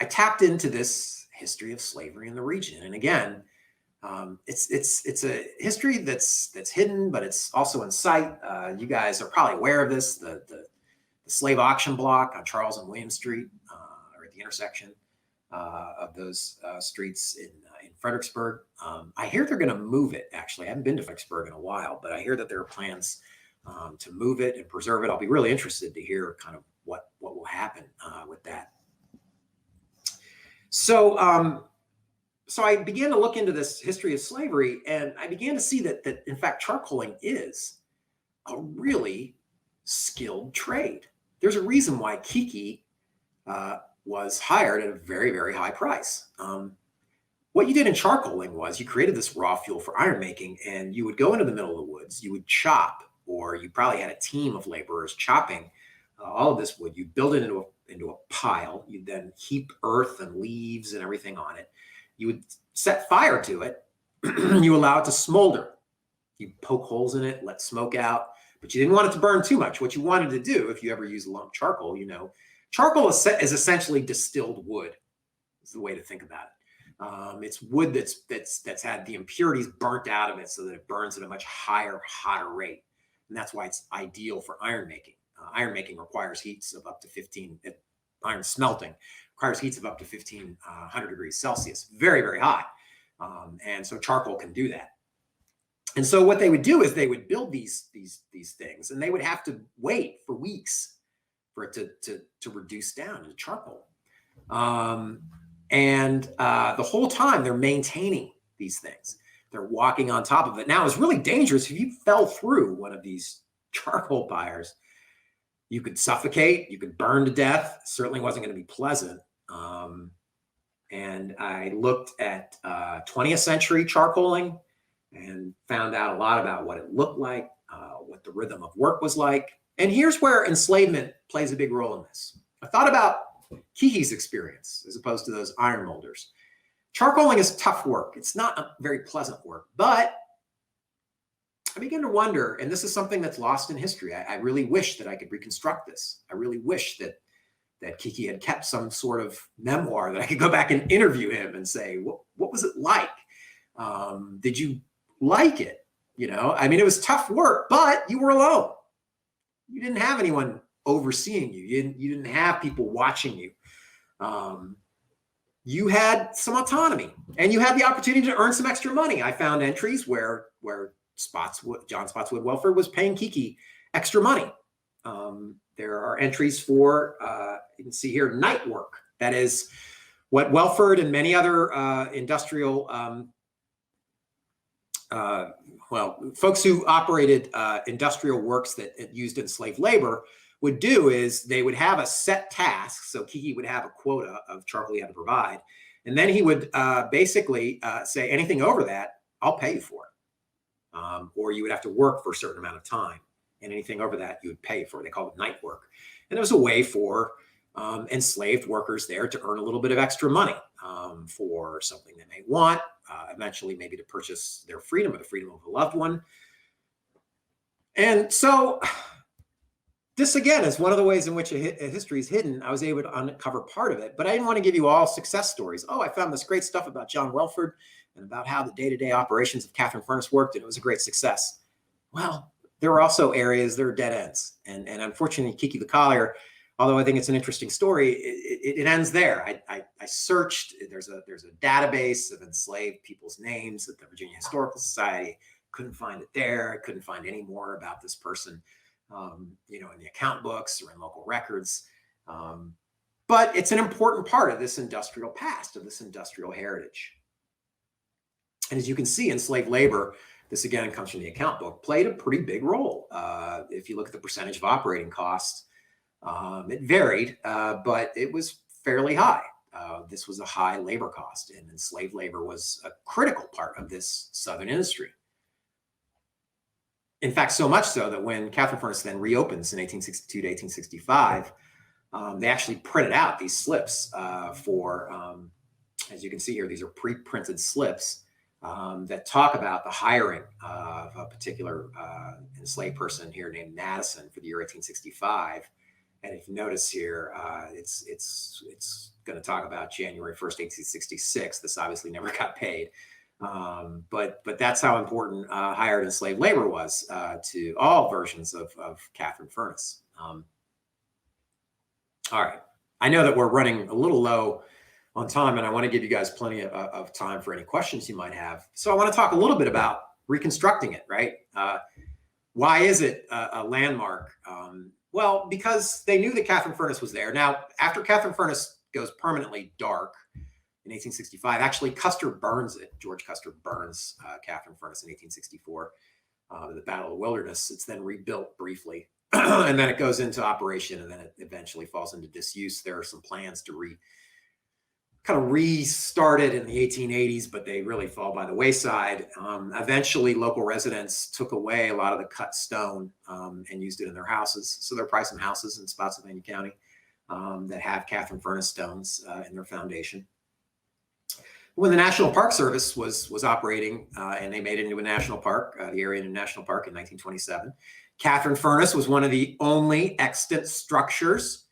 tapped into this history of slavery in the region. And again, it's a history that's hidden, but it's also in sight. You guys are probably aware of this, the slave auction block on Charles and William Street, or at the intersection of those streets in Fredericksburg. I hear they're going to move it, actually. I haven't been to Fredericksburg in a while, but I hear that there are plans to move it and preserve it. I'll be really interested to hear kind of what will happen with that. So I began to look into this history of slavery, and I began to see that in fact, charcoaling is a really skilled trade. There's a reason why Cici was hired at a very, very high price. What you did in charcoaling was you created this raw fuel for iron making, and you would go into the middle of the woods, you would chop, or you probably had a team of laborers chopping all of this wood. You build it into a pile. You then heap earth and leaves and everything on it. You would set fire to it. You allow it to smolder. You poke holes in it, let smoke out, but you didn't want it to burn too much. What you wanted to do, if you ever use lump charcoal, charcoal is essentially distilled wood. Is the way to think about it. It's wood that's had the impurities burnt out of it so that it burns at a much higher, hotter rate. And that's why it's ideal for iron making. Iron making requires heats of up to 15, iron smelting requires heats of up to 1,500 degrees Celsius, very, very high. And so charcoal can do that. And so what they would do is they would build these things, and they would have to wait for weeks for it to reduce down to charcoal. And the whole time they're maintaining these things. They're walking on top of it. Now, it's really dangerous. If you fell through one of these charcoal pyres, you could suffocate, you could burn to death. Certainly wasn't going to be pleasant. And I looked at 20th century charcoaling and found out a lot about what it looked like, what the rhythm of work was like. And here's where enslavement plays a big role in this. I thought about Cici's experience as opposed to those iron molders. Charcoaling is tough work. It's not a very pleasant work, but I begin to wonder, and this is something that's lost in history. I really wish that I could reconstruct this. I really wish that Cici had kept some sort of memoir that I could go back and interview him and say, what was it like? Did you like it? You know, I mean, it was tough work, but you were alone. You didn't have anyone overseeing you. You didn't have people watching you. You had some autonomy, and you had the opportunity to earn some extra money. I found entries where John Spotswood Wellford was paying Cici extra money. There are entries for, you can see here, night work. That is what Welford and many other industrial, folks who operated industrial works that used enslaved labor would do is they would have a set task. So Cici would have a quota of charcoal he had to provide. And then he would basically say, anything over that, I'll pay you for it. Or you would have to work for a certain amount of time. And anything over that, you would pay for. They called it night work. And it was a way for enslaved workers there to earn a little bit of extra money for something they may want, eventually maybe to purchase their freedom or the freedom of a loved one. And so this, again, is one of the ways in which a history is hidden. I was able to uncover part of it, but I didn't want to give you all success stories. Oh, I found this great stuff about John Welford and about how the day-to-day operations of Catharine Furnace worked, and it was a great success. Well, there are also areas that are dead ends. And unfortunately, Cici the Collier, although I think it's an interesting story, it ends there. I searched, there's a database of enslaved people's names at the Virginia Historical Society. Couldn't find it there. I couldn't find any more about this person, you know, in the account books or in local records. But it's an important part of this industrial past, of this industrial heritage. And as you can see, enslaved labor, this again comes from the account book, played a pretty big role. If you look at the percentage of operating costs, it varied, but it was fairly high. This was a high labor cost, and enslaved labor was a critical part of this Southern industry. In fact, so much so that when Catharine Furnace then reopens in 1862 to 1865, they actually printed out these slips for, as you can see here, these are pre-printed slips that talk about the hiring of a particular enslaved person here named Madison for the year 1865. And if you notice here, it's going to talk about January 1st, 1866. This obviously never got paid. But that's how important hired enslaved labor was to all versions of Catharine Furnace. All right. I know that we're running a little low on time, and I want to give you guys plenty of time for any questions you might have. So I want to talk a little bit about reconstructing it, right? Why is it a landmark? Well, because they knew that Catharine Furnace was there. Now, after Catharine Furnace goes permanently dark in 1865, actually Custer burns it. George Custer burns Catharine Furnace in 1864, the Battle of Wilderness. It's then rebuilt briefly, and then it goes into operation, and then it eventually falls into disuse. There are some plans to kind of restarted in the 1880s, but they really fall by the wayside. Eventually, local residents took away a lot of the cut stone and used it in their houses. So there are probably some houses in Spotsylvania County that have Catharine Furnace stones in their foundation. When the National Park Service was operating and they made it into a national park, the area into a national park in 1927, Catharine Furnace was one of the only extant structures.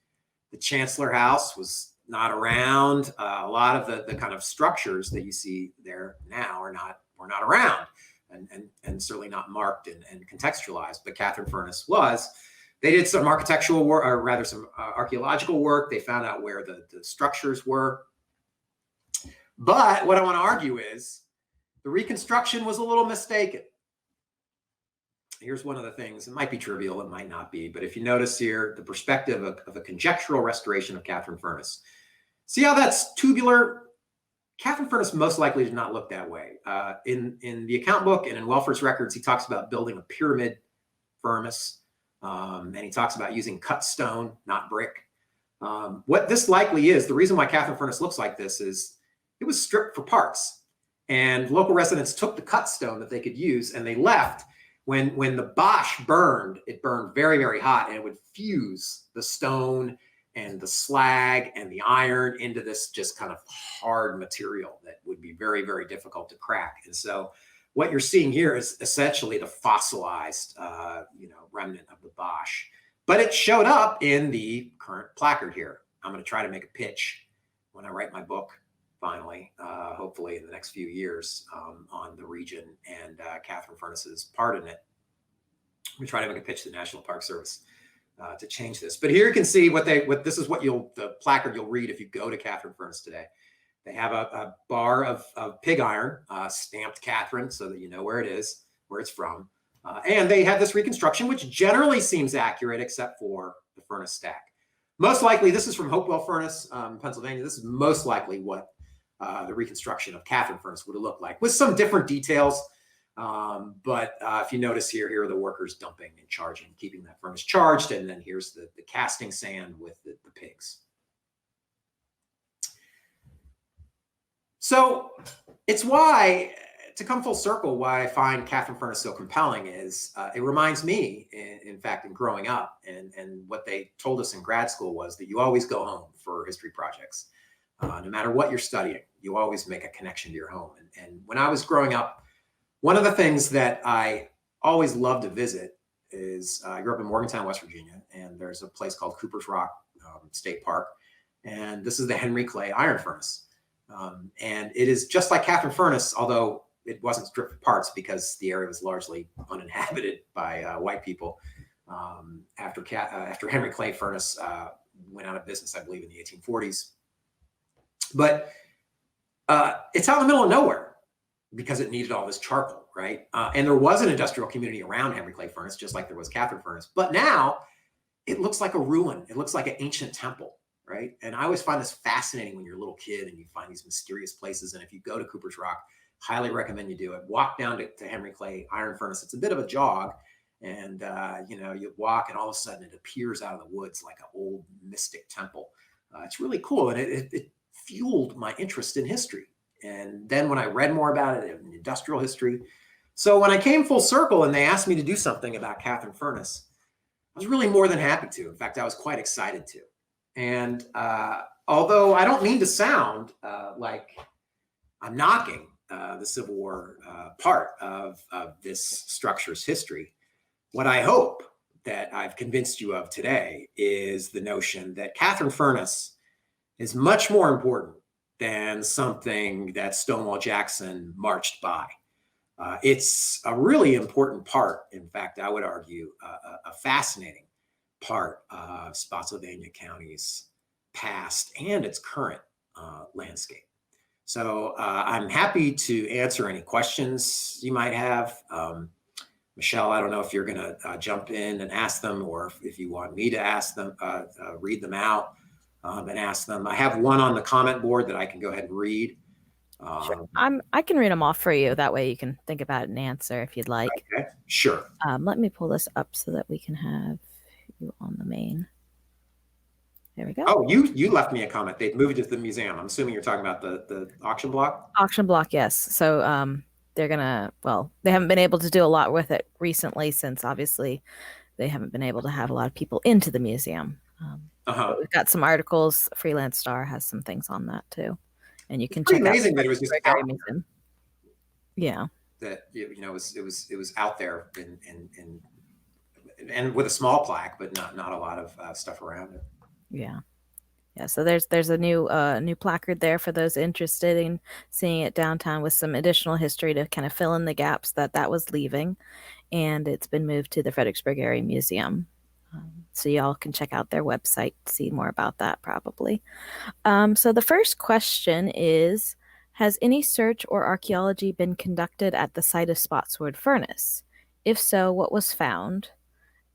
The Chancellor House was not around. A lot of the kind of structures that you see there now were not around, and certainly not marked and contextualized. But Catharine Furnace was. They did some architectural work, or rather some archaeological work. They found out where the structures were. But what I want to argue is the reconstruction was a little mistaken. Here's one of the things. It might be trivial, it might not be, but if you notice here, the perspective of a conjectural restoration of Catharine Furnace. See how that's tubular? Catharine Furnace most likely did not look that way. In the account book and in Welford's records, he talks about building a pyramid furnace, and he talks about using cut stone, not brick. What this likely is, the reason why Catharine Furnace looks like this is it was stripped for parts, and local residents took the cut stone that they could use, and they left. When the Bosch burned, it burned very, very hot, and it would fuse the stone and the slag and the iron into this just kind of hard material that would be very, very difficult to crack. And so what you're seeing here is essentially the fossilized, remnant of the Bosch. But it showed up in the current placard here. I'm going to try to make a pitch when I write my book, finally, hopefully in the next few years, on the region and Catharine Furnace's part in it. We try to make a pitch to the National Park Service to change this. But here you can see the placard you'll read if you go to Catharine Furnace today. They have a bar of pig iron stamped Catharine so that you know where it is, where it's from. And they have this reconstruction, which generally seems accurate, except for the furnace stack. Most likely, this is from Hopewell Furnace, Pennsylvania. This is most likely what the reconstruction of Catharine Furnace would have looked like, with some different details. But if you notice here are the workers dumping and charging, keeping that furnace charged. And then here's the casting sand with the pigs. So it's why, to come full circle, why I find Catharine Furnace so compelling is it reminds me, in fact, in growing up, and what they told us in grad school was that you always go home for history projects. No matter what you're studying, you always make a connection to your home. And when I was growing up, one of the things that I always loved to visit is I grew up in Morgantown, West Virginia, and there's a place called Cooper's Rock State Park. And this is the Henry Clay Iron Furnace. And it is just like Catharine Furnace, although it wasn't stripped for parts because the area was largely uninhabited by white people after Henry Clay Furnace went out of business, I believe, in the 1840s. But it's out in the middle of nowhere because it needed all this charcoal, right? And there was an industrial community around Henry Clay Furnace, just like there was Catharine Furnace. But now it looks like a ruin. It looks like an ancient temple, right? And I always find this fascinating when you're a little kid and you find these mysterious places. And if you go to Cooper's Rock, highly recommend you do it. Walk down to Henry Clay Iron Furnace. It's a bit of a jog. And, you walk and all of a sudden it appears out of the woods like an old mystic temple. It's really cool. And it fueled my interest in history. And then when I read more about it in industrial history. So when I came full circle and they asked me to do something about Catharine Furnace, I was really more than happy to. In fact, I was quite excited to. And although I don't mean to sound like I'm knocking the Civil War part of this structure's history, what I hope that I've convinced you of today is the notion that Catharine Furnace is much more important than something that Stonewall Jackson marched by. It's a really important part. In fact, I would argue a fascinating part of Spotsylvania County's past and its current landscape. So I'm happy to answer any questions you might have. Michelle, I don't know if you're going to jump in and ask them, or if you want me to ask them, read them out and ask them. I have one on the comment board that I can go ahead and read. Sure. I can read them off for you. That way you can think about it and answer if you'd like. Okay, sure. Let me pull this up so that we can have you on the main. There we go. Oh, you left me a comment. They've moved it to the museum. I'm assuming you're talking about the auction block? Auction block, yes. So they're they haven't been able to do a lot with it recently since obviously they haven't been able to have a lot of people into the museum. We've got some articles. Freelance Star has some things on that too. And you can check out. Amazing that it was just out there. Yeah. That it was out there and with a small plaque, but not a lot of stuff around it. Yeah. So there's a new placard there for those interested in seeing it downtown with some additional history to kind of fill in the gaps that was leaving, and it's been moved to the Fredericksburg Area Museum. So y'all can check out their website to see more about that probably. So the first question is, has any search or archaeology been conducted at the site of Spotswood Furnace? If so, what was found?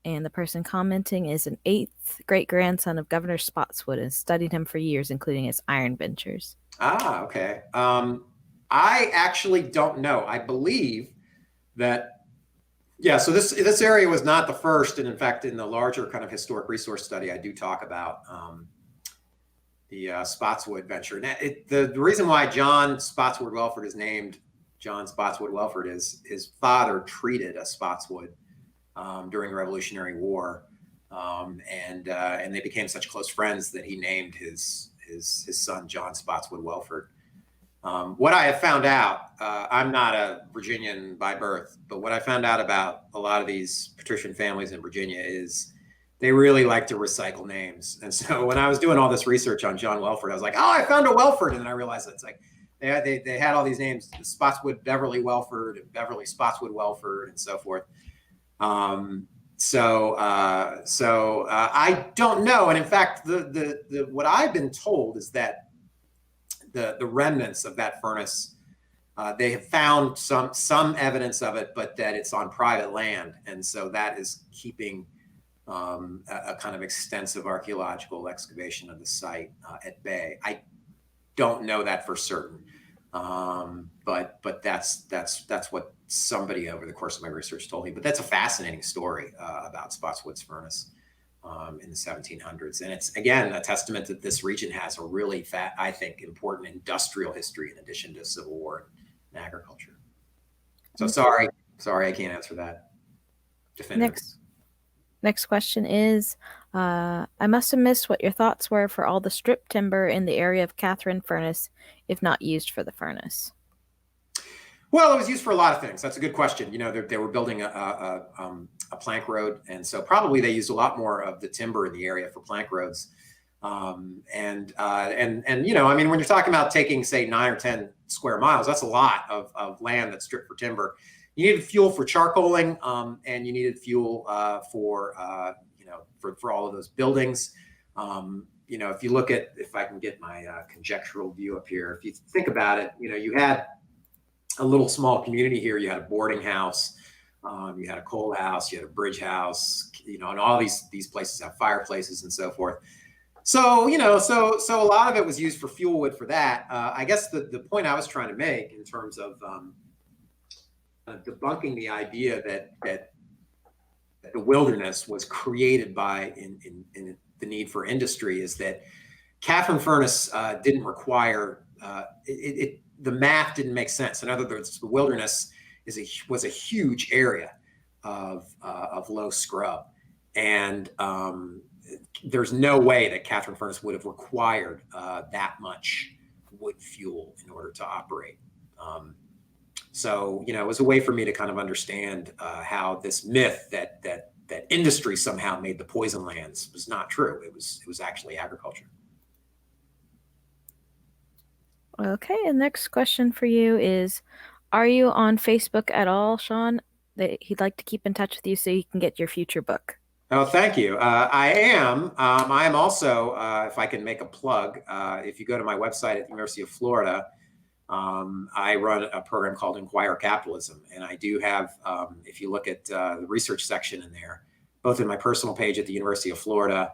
And the person commenting is an 8th great-grandson of Governor Spotswood and studied him for years, including his iron ventures. Ah, okay. I actually don't know. I believe that, so this area was not the first. And in fact, in the larger kind of historic resource study, I do talk about the Spotswood venture. Now, the reason why John Spotswood Wellford is named John Spotswood Wellford is his father treated a Spotswood during the Revolutionary War And they became such close friends that he named his son John Spotswood Wellford. What I have found out, I'm not a Virginian by birth, but what I found out about a lot of these patrician families in Virginia is they really like to recycle names. And so when I was doing all this research on John Welford, I was like, oh, I found a Welford. And then I realized it's like they had all these names, Spotswood Beverly Welford and Beverly Spotswood Welford and so forth. So I don't know. And in fact, the what I've been told is that the remnants of that furnace, they have found some evidence of it, but that it's on private land. And so that is keeping a kind of extensive archaeological excavation of the site at bay. I don't know that for certain, but that's what somebody over the course of my research told me. But that's a fascinating story about Spotswood's furnace in the 1700s, and it's again a testament that this region has a really I think, important industrial history in addition to Civil War and agriculture. So sorry, I can't answer that definitively. Next question is, I must have missed what your thoughts were for all the strip timber in the area of Catharine Furnace, if not used for the furnace. Well, it was used for a lot of things. That's a good question. You know, they were building a plank road, and so probably they used a lot more of the timber in the area for plank roads. And you know, I mean, when you're talking about taking, say, 9 or 10 square miles, that's a lot of land that's stripped for timber. You needed fuel for charcoaling, and you needed fuel for you know, for all of those buildings. You know, if you look at, if I can get my conjectural view up here, if you think about it, you know, you had a little small community here. You had a boarding house, you had a coal house, you had a bridge house, you know, and all these places have fireplaces and so forth. So, you know, so a lot of it was used for fuel wood for that. I guess the point I was trying to make in terms of debunking the idea that the wilderness was created by in the need for industry is that Catharine Furnace didn't require the math didn't make sense. In other words, the wilderness was a huge area of low scrub, and there's no way that Catharine Furnace would have required that much wood fuel in order to operate. So, you know, it was a way for me to kind of understand how this myth that industry somehow made the poison lands was not true. It was actually agriculture. Okay, and next question for you is, are you on Facebook at all, Sean? That he'd like to keep in touch with you so you can get your future book. Oh, thank you. I am. I am also, if I can make a plug, if you go to my website at the University of Florida, I run a program called Inquire Capitalism. And I do have, if you look at the research section in there, both in my personal page at the University of Florida,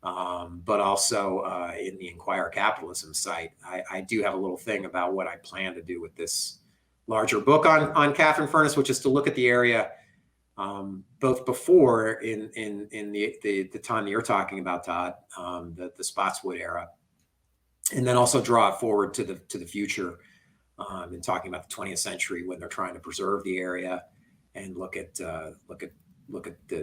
but also in the Inquire Capitalism site, I do have a little thing about what I plan to do with this larger book on Catharine Furnace, which is to look at the area both before in the time that you're talking about, Todd, the Spotswood era, and then also draw it forward to the future, and talking about the 20th century when they're trying to preserve the area and look at the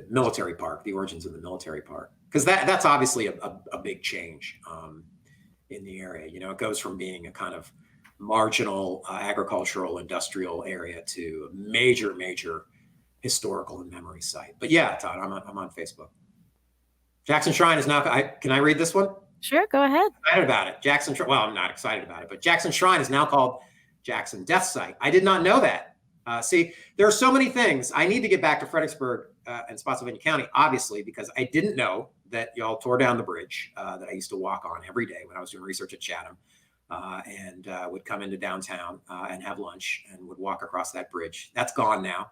military park, the origins of the military park, because that's obviously a big change in the area. You know, it goes from being a kind of marginal agricultural industrial area to a major historical and memory site. But yeah, Todd, I'm on Facebook. Jackson Shrine is now. Can I read this one? Sure, go ahead. Excited about it. Well, I'm not excited about it, but Jackson Shrine is now called Jackson Death Site. I did not know that. See, there are so many things. I need to get back to Fredericksburg and Spotsylvania County, obviously, because I didn't know that y'all tore down the bridge that I used to walk on every day when I was doing research at Chatham, and would come into downtown and have lunch and would walk across that bridge. That's gone now.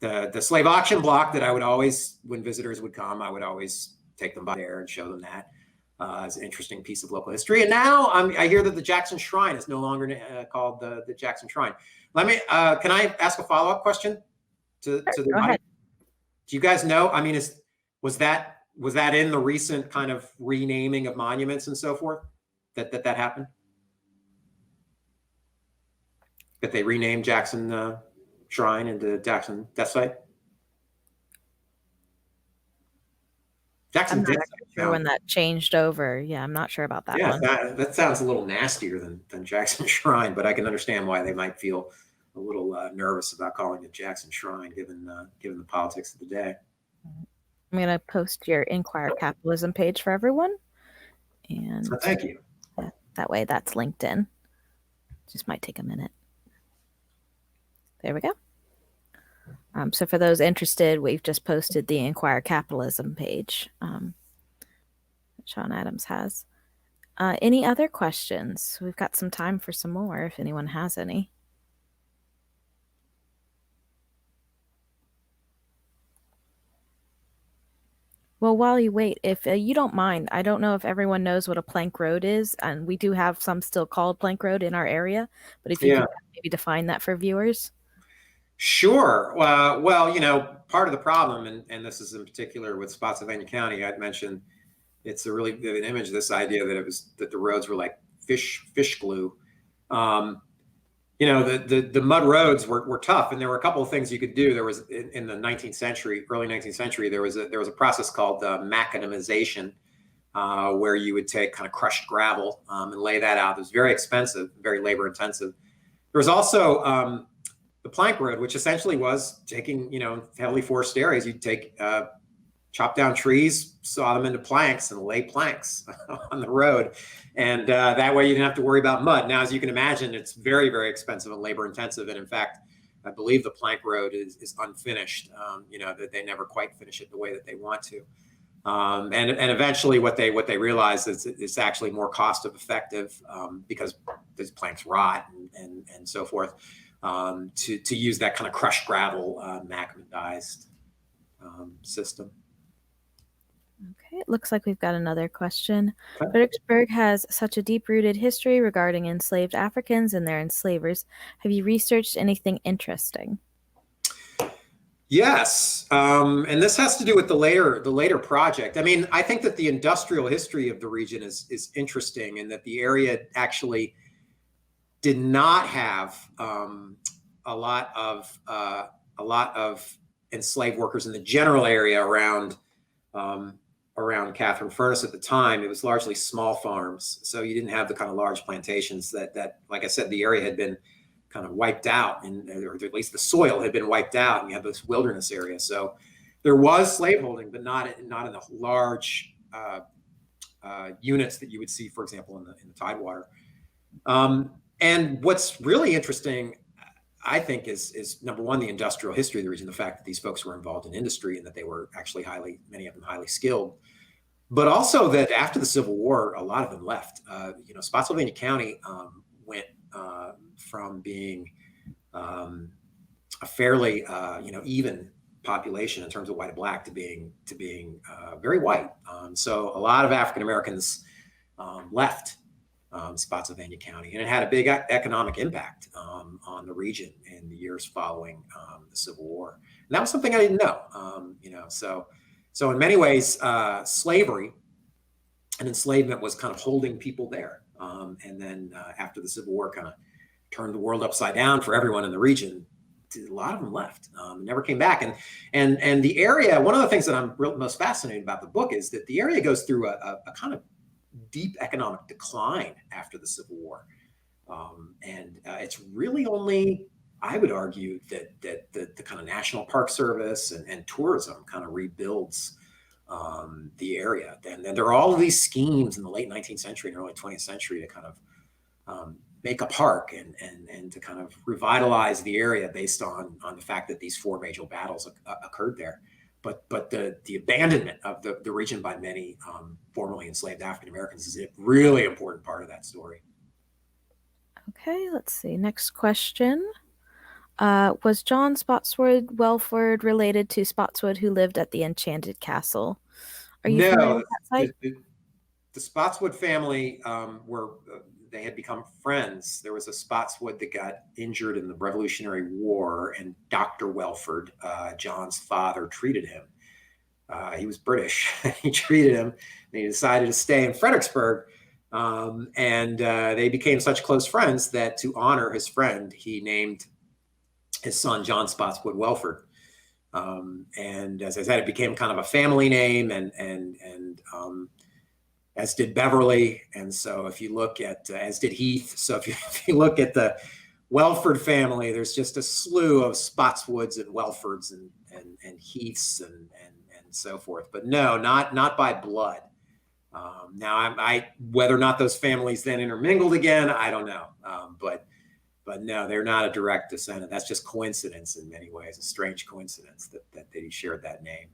The slave auction block that I would always, when visitors would come, I would always take them by there and show them that. As an interesting piece of local history. And now I hear that the Jackson Shrine is no longer called the Jackson Shrine. Let me, can I ask a follow-up question to the audience? Do you guys know, I mean, was that in the recent kind of renaming of monuments and so forth that happened? That they renamed Jackson Shrine into Jackson Death Site? Jackson I'm not did actually sure sound. when that changed over. Yeah, I'm not sure about that Yeah, one. that sounds a little nastier than Jackson Shrine, but I can understand why they might feel a little nervous about calling it Jackson Shrine, given the politics of the day. I'm going to post your Inquire Capitalism page for everyone. So And thank you. that way that's linked in. Just might take a minute. There we go. So for those interested, we've just posted the Inquire Capitalism page that Sean Adams has. Any other questions? We've got some time for some more if anyone has any. Well, while you wait, if you don't mind, I don't know if everyone knows what a plank road is, and we do have some still called plank road in our area, but if you Yeah. could maybe define that for viewers. Sure. Well, part of the problem, and this is in particular with Spotsylvania County, I'd mentioned it's a really vivid image, this idea that the roads were like fish glue. The mud roads were tough, and there were a couple of things you could do. There was in the 19th century, early 19th century, there was a process called macadamization, where you would take kind of crushed gravel and lay that out. It was very expensive, very labor intensive. There was also the plank road, which essentially was taking, heavily forested areas. You'd take chop down trees, saw them into planks, and lay planks on the road. And that way you didn't have to worry about mud. Now, as you can imagine, it's very, very expensive and labor intensive. And in fact, I believe the plank road is unfinished, that they never quite finish it the way that they want to. And eventually what they realize is it's actually more cost effective because these planks rot and so forth, to use that kind of crushed gravel macadamized system. Okay, it looks like we've got another question. Okay. Fredericksburg has such a deep-rooted history regarding enslaved Africans and their enslavers. Have you researched anything interesting? Yes, and this has to do with the later project. I mean, I think that the industrial history of the region is interesting, and that the area actually did not have a lot of enslaved workers in the general area around Catharine Furnace at the time. It was largely small farms, so you didn't have the kind of large plantations that like I said, the area had been kind of wiped out, or at least the soil had been wiped out, and you have this wilderness area. So there was slaveholding, but not in the large units that you would see, for example, in the Tidewater. And what's really interesting, I think, is number one, the industrial history of the region, the fact that these folks were involved in industry and that they were actually many of them highly skilled, but also that after the Civil War, a lot of them left. Spotsylvania County went from being a fairly even population in terms of white and black to being very white. So a lot of African Americans left Spotsylvania County, and it had a big economic impact on the region in the years following the Civil War. And that was something I didn't know. So in many ways, slavery and enslavement was kind of holding people there. And then after the Civil War kind of turned the world upside down for everyone in the region, a lot of them left and never came back. And the area, one of the things that I'm most fascinated about the book is that the area goes through a kind of deep economic decline after the Civil War. And it's really only, I would argue, that the kind of National Park Service and tourism kind of rebuilds the area. And then there are all of these schemes in the late 19th century and early 20th century to kind of make a park and to kind of revitalize the area based on the fact that these four major battles occurred there. But the abandonment of the region by many formerly enslaved African Americans is a really important part of that story. Okay, let's see. Next question. Was John Spotswood Wellford related to Spotswood, who lived at the Enchanted Castle? Are you familiar with that site? The Spotswood family they had become friends. There was a Spotswood that got injured in the Revolutionary War, and Dr. Welford, John's father, treated him. He was British. He treated him, and he decided to stay in Fredericksburg. And they became such close friends that, to honor his friend, he named his son John Spotswood Wellford. And as I said, it became kind of a family name, and as did Beverly. And so if you look at, as did Heath. So if you look at the Welford family, there's just a slew of Spotswoods and Welfords and Heaths and so forth. But no, not by blood. Now, whether or not those families then intermingled again, I don't know. But no, they're not a direct descendant. That's just coincidence in many ways, a strange coincidence that they shared that name.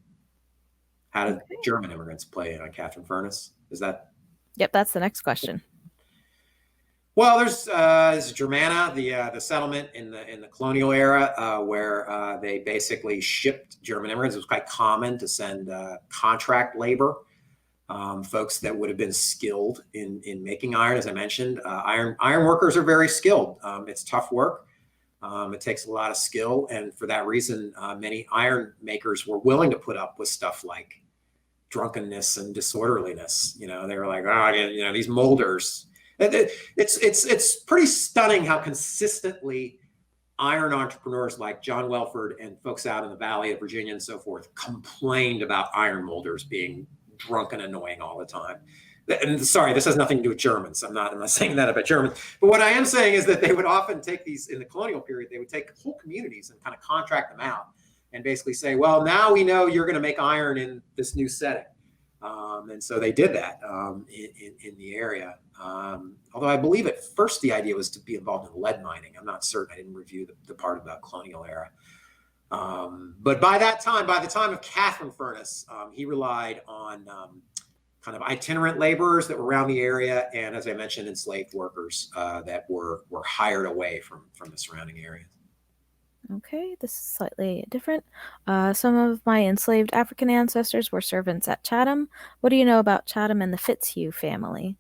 How did German immigrants play on Catharine Furnace? Is that? Yep, that's the next question. Well, there's Germana, the settlement in the colonial era, where they basically shipped German immigrants. It was quite common to send contract labor, folks that would have been skilled in making iron. As I mentioned, iron workers are very skilled. It's tough work. It takes a lot of skill, and for that reason, many iron makers were willing to put up with stuff like drunkenness and disorderliness. They were like, these molders. It's pretty stunning how consistently iron entrepreneurs like John Welford and folks out in the Valley of Virginia and so forth complained about iron molders being drunk and annoying all the time. And sorry, this has nothing to do with Germans. I'm not saying that about Germans. But what I am saying is that they would often take these, in the colonial period, they would take whole communities and kind of contract them out and basically say, well, now we know you're going to make iron in this new setting. And so they did that in the area. Although I believe at first the idea was to be involved in lead mining. I'm not certain. I didn't review the part about colonial era. But by the time of Catharine Furnace, he relied on kind of itinerant laborers that were around the area, and as I mentioned, enslaved workers that were hired away from the surrounding areas. Okay, this is slightly different. Some of my enslaved African ancestors were servants at Chatham. What do you know about Chatham and the Fitzhugh family?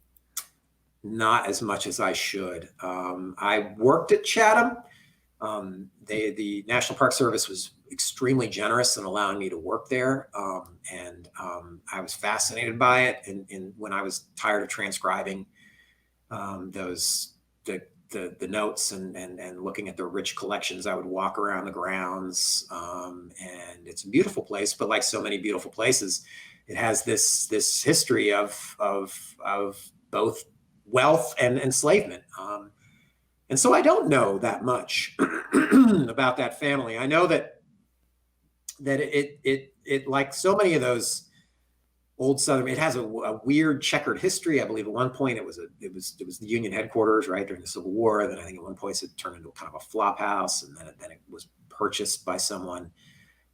Not as much as I should. I worked at Chatham. The National Park Service was extremely generous in allowing me to work there, and I was fascinated by it. And when I was tired of transcribing the notes and looking at the rich collections, I would walk around the grounds, and it's a beautiful place. But like so many beautiful places, it has this history of both wealth and enslavement. And so I don't know that much about that family. I know that it like so many of those old Southern, it has a weird checkered history. I believe at one point it was the Union headquarters, right, during the Civil War. Then I think at one point it turned into kind of a flop house, and then it was purchased by someone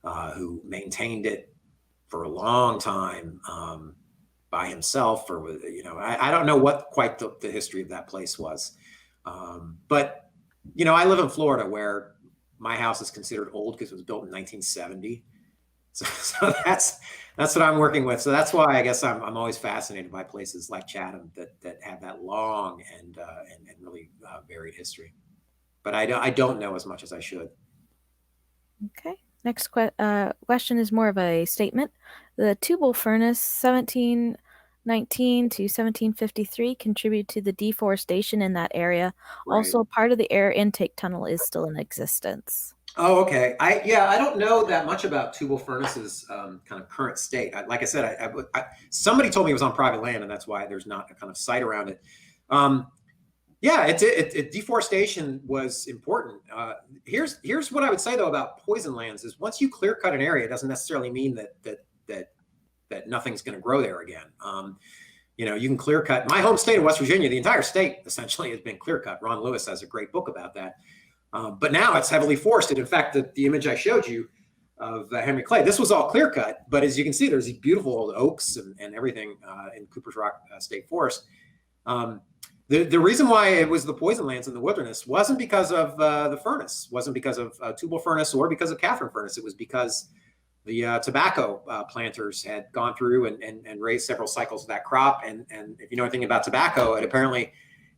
who maintained it for a long time by himself, or I don't know what quite the history of that place was. But I live in Florida, where my house is considered old because it was built in 1970. So that's what I'm working with. So that's why I guess I'm always fascinated by places like Chatham that have that long and really varied history. But I don't know as much as I should. Okay. Next question is more of a statement. The tubal furnace, 1719 to 1753, contributed to the deforestation in that area. Right. Also, part of the air intake tunnel is still in existence. Oh, okay. I don't know that much about tubal furnaces kind of current state. Like I said, somebody told me it was on private land, and that's why there's not a kind of site around it. Deforestation was important. Here's what I would say though about poison lands is once you clear cut an area, it doesn't necessarily mean that nothing's going to grow there again. You can clear cut. My home state of West Virginia, the entire state essentially has been clear cut. Ron Lewis has a great book about that. But now it's heavily forested. In fact, the image I showed you of Henry Clay, this was all clear cut. But as you can see, there's these beautiful old oaks and everything in Cooper's Rock State Forest. The reason why it was the poison lands in the wilderness wasn't because of the furnace, wasn't because of tubal furnace or because of Catharine Furnace. It was because the tobacco planters had gone through and raised several cycles of that crop. And if you know anything about tobacco,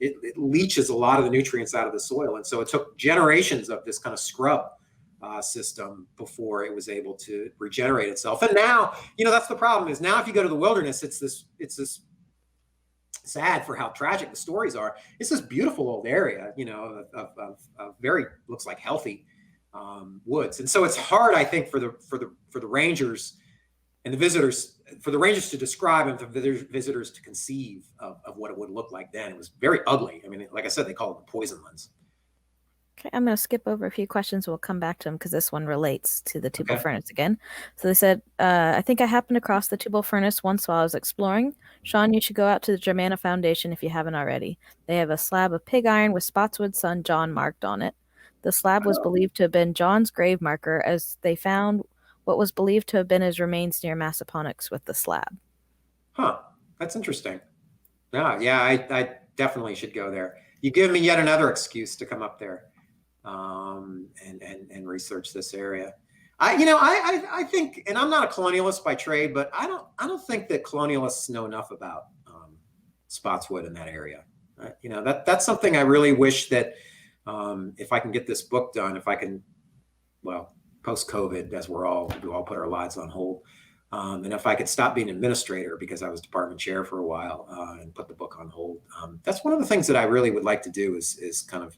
it leaches a lot of the nutrients out of the soil. And so it took generations of this kind of scrub system before it was able to regenerate itself. And now, that's the problem is now if you go to the wilderness, it's this sad for how tragic the stories are. It's this beautiful old area, of very, looks like healthy woods. And so it's hard, I think, for the rangers and the visitors, for the rangers to describe and for the visitors to conceive of what it would look like then. It was very ugly. I mean, like I said, they call it the poison lands. Okay, I'm going to skip over a few questions. We'll come back to them because this one relates to the tubal Okay. furnace again. So they said, I think I happened across the tubal furnace once while I was exploring. Sean, you should go out to the Germana Foundation if you haven't already. They have a slab of pig iron with Spotswood's son John marked on it. The slab was believed to have been John's grave marker, as they found what was believed to have been his remains near Massaponax with the slab. Huh. That's interesting. Yeah, I definitely should go there. You give me yet another excuse to come up there and research this area. I think, and I'm not a colonialist by trade, but I don't think that colonialists know enough about Spotswood in that area. That's something I really wish that if I can get this book done, if I can, well, post-COVID, as we all put our lives on hold, and if I could stop being administrator because I was department chair for a while and put the book on hold, that's one of the things that I really would like to do is kind of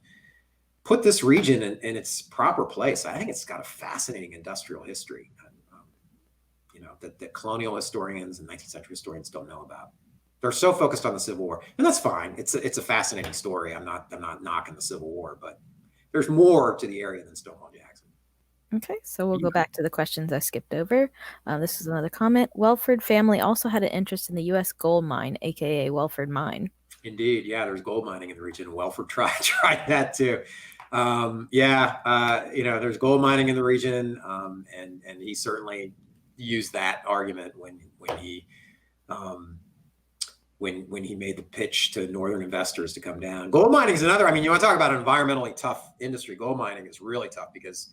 put this region in its proper place. I think it's got a fascinating industrial history, that colonial historians and 19th century historians don't know about. They're so focused on the Civil War, and that's fine. It's a fascinating story. I'm not knocking the Civil War, but there's more to the area than Stonewall Jackson. Okay, so we'll go back to the questions I skipped over. This is another comment. Welford family also had an interest in the U.S. gold mine, aka Welford Mine. Indeed, yeah. There's gold mining in the region. Welford tried that too. There's gold mining in the region, and he certainly used that argument when he made the pitch to northern investors to come down. Gold mining is another. I mean, you want to talk about an environmentally tough industry. Gold mining is really tough because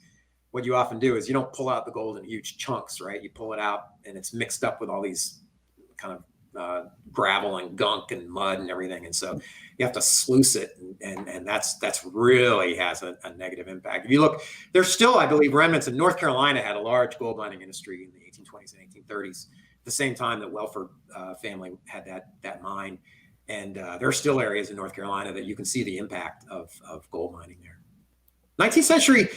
what you often do is you don't pull out the gold in huge chunks, right? You pull it out and it's mixed up with all these kind of gravel and gunk and mud and everything, and so you have to sluice it, and that's really has a negative impact. If you look, there's still, I believe, remnants in North Carolina had a large gold mining industry in the 1820s and 1830s, at the same time that Welford family had that mine, and there are still areas in North Carolina that you can see the impact of gold mining there. 19th century,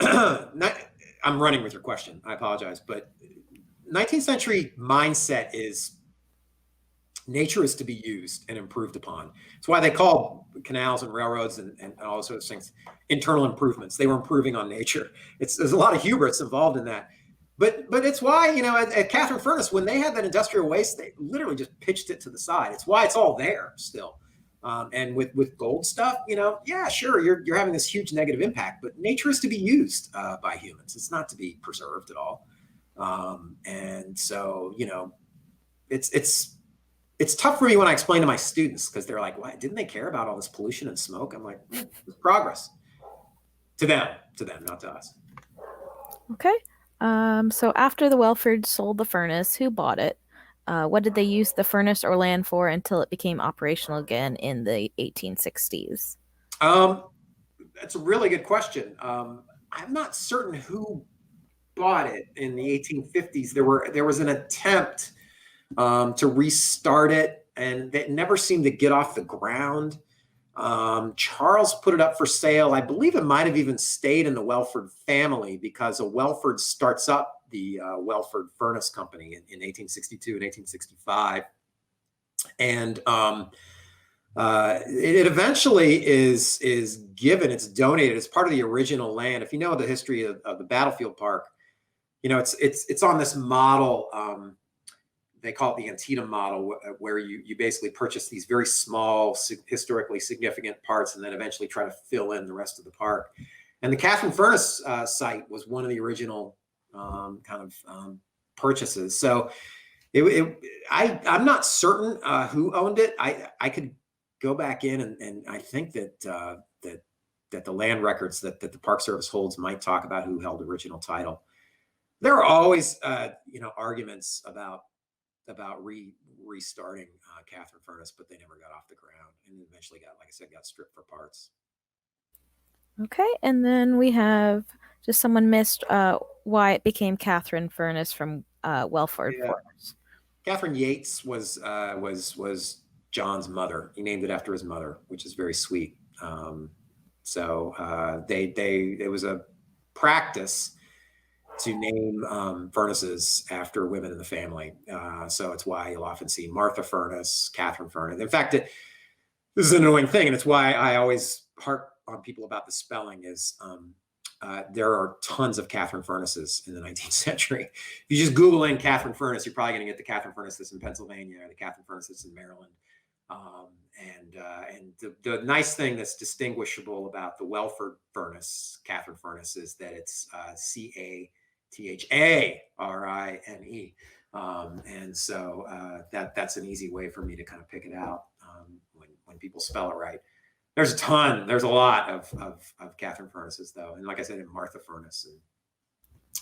I'm running with your question. I apologize, but 19th century mindset is nature is to be used and improved upon. It's why they call canals and railroads and all those sorts of things internal improvements. They were improving on nature. There's a lot of hubris involved in that. But it's why, at Catharine Furnace, when they had that industrial waste, they literally just pitched it to the side. It's why it's all there still. And with gold stuff, yeah, sure, you're having this huge negative impact, but nature is to be used by humans. It's not to be preserved at all. And so, it's tough for me when I explain to my students because they're like, "Why didn't they care about all this pollution and smoke?" I'm like, "It's progress to them, not to us." Okay. So after the Welfords sold the furnace, who bought it? What did they use the furnace or land for until it became operational again in the 1860s? That's a really good question. I'm not certain who bought it in the 1850s. There was an attempt to restart it, and it never seemed to get off the ground. Charles put it up for sale. I believe it might have even stayed in the Welford family because a Welford starts up the Welford Furnace Company in 1862 and 1865. And it eventually is given, it's donated, it's part of the original land. If you know the history of the Battlefield Park, it's on this model, they call it the Antietam model, where you basically purchase these very small, historically significant parts and then eventually try to fill in the rest of the park. And the Catharine Furnace site was one of the original purchases. So I'm not certain who owned it. I could go back in and I think that the land records that the Park Service holds might talk about who held the original title. There are always arguments about restarting Catharine Furnace, but they never got off the ground and eventually got stripped for parts. Okay, and then we have just someone missed why it became Catharine Furnace from Welford Furnace. Catherine Yates was John's mother. He named it after his mother, which is very sweet. So it was a practice to name furnaces after women in the family. So it's why you'll often see Martha Furnace, Catharine Furnace. In fact, this is an annoying thing, and it's why I always harp on people about the spelling is there are tons of Catharine Furnaces in the 19th century. If you just Google in Catharine Furnace, you're probably going to get the Catharine Furnace that's in Pennsylvania or the Catharine Furnace that's in Maryland. And the nice thing that's distinguishable about the Welford furnace, Catharine Furnace, is that it's Catharine. And so that's an easy way for me to kind of pick it out when people spell it right. There's a lot of Catharine Furnaces, though. And like I said, in Martha Furnace and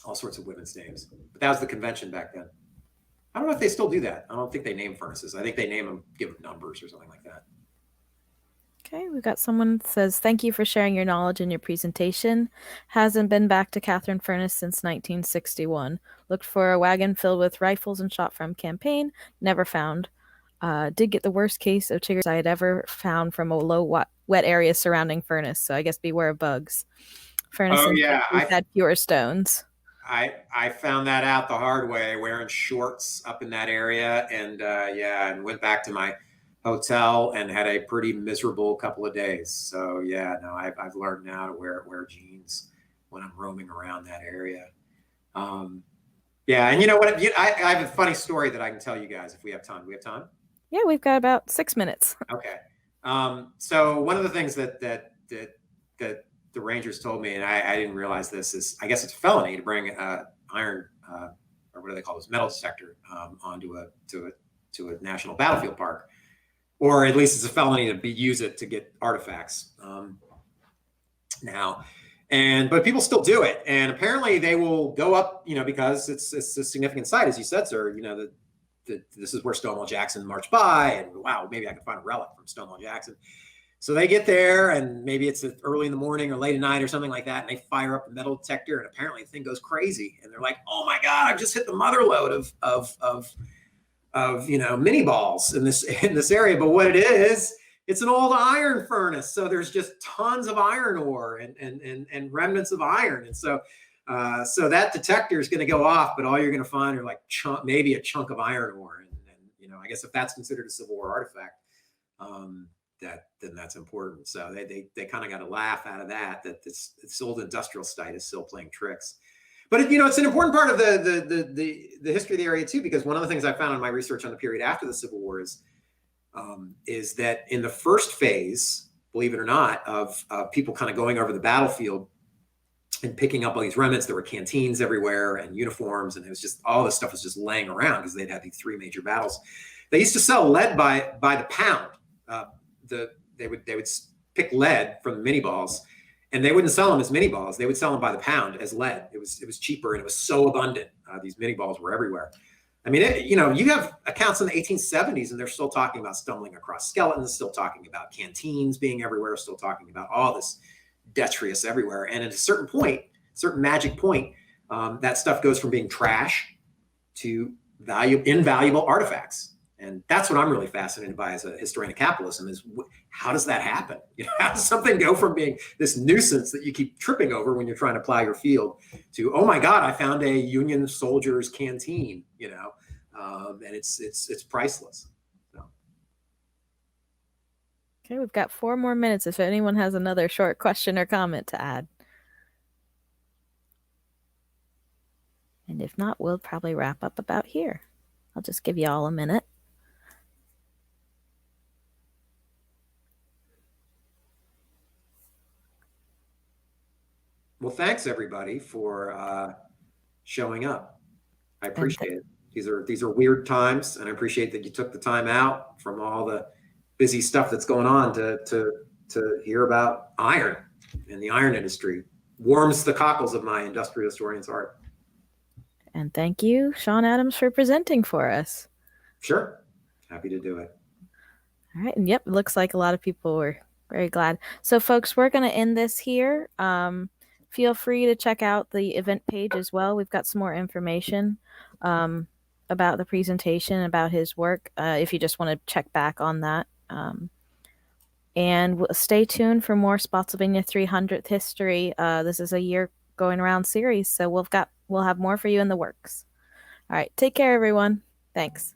all sorts of women's names. But that was the convention back then. I don't know if they still do that. I don't think they name furnaces. I think they name them, give them numbers or something like that. Okay, we've got someone that says, thank you for sharing your knowledge in your presentation. Hasn't been back to Catharine Furnace since 1961. Looked for a wagon filled with rifles and shot from campaign. Never found. Did get the worst case of chiggers I had ever found from a low wet area surrounding furnace. So I guess beware of bugs. Furnace had fewer stones. I found that out the hard way, wearing shorts up in that area, and and went back to my hotel and had a pretty miserable couple of days. So I've learned now to wear jeans when I'm roaming around that area. And you know what? I have a funny story that I can tell you guys if we have time. Do we have time? Yeah, we've got about 6 minutes. Okay. So one of the things that the Rangers told me, and I didn't realize this, is I guess it's a felony to bring iron or what do they call this, metal detector onto a national battlefield park, or at least it's a felony to use it to get artifacts now. But people still do it, and apparently they will go up, because it's a significant site, as you said, sir. This is where Stonewall Jackson marched by, and wow, maybe I can find a relic from Stonewall Jackson. So they get there, and maybe it's early in the morning or late at night or something like that, and they fire up the metal detector, and apparently the thing goes crazy, and they're like, "Oh my God, I've just hit the mother lode of mini balls in this area." But what it is, it's an old iron furnace, so there's just tons of iron ore and remnants of iron, and so that detector is going to go off, but all you're going to find are like maybe a chunk of iron ore, and I guess if that's considered a Civil War artifact, then that's important. So they kind of got a laugh out of that this old industrial site is still playing tricks. But it's an important part of the history of the area too, because one of the things I found in my research on the period after the Civil War is that in the first phase, believe it or not, of people kind of going over the battlefield and picking up all these remnants, there were canteens everywhere and uniforms, and it was just all this stuff was just laying around because they'd had these three major battles. They used to sell lead by the pound. They would pick lead from the mini balls, and they wouldn't sell them as mini balls. They would sell them by the pound as lead. It was cheaper, and it was so abundant. These mini balls were everywhere. I mean, you have accounts in the 1870s, and they're still talking about stumbling across skeletons, still talking about canteens being everywhere, still talking about all this detritus everywhere. And at a certain magic point, that stuff goes from being trash to invaluable artifacts. And that's what I'm really fascinated by as a historian of capitalism is how does that happen? How does something go from being this nuisance that you keep tripping over when you're trying to plow your field to, oh my God, I found a Union soldier's canteen, and it's priceless. So. Okay, we've got 4 more minutes if anyone has another short question or comment to add. And if not, we'll probably wrap up about here. I'll just give you all a minute. Well, thanks everybody for showing up. I appreciate it. These are weird times, and I appreciate that you took the time out from all the busy stuff that's going on to hear about iron and the iron industry. Warms the cockles of my industrial historian's heart. And thank you, Sean Adams, for presenting for us. Sure. Happy to do it. All right. And yep, it looks like a lot of people were very glad. So folks, we're going to end this here. Feel free to check out the event page as well. We've got some more information about the presentation, about his work, if you just want to check back on that. And stay tuned for more Spotsylvania 300th history. This is a year going around series, so we'll have more for you in the works. All right, take care, everyone. Thanks.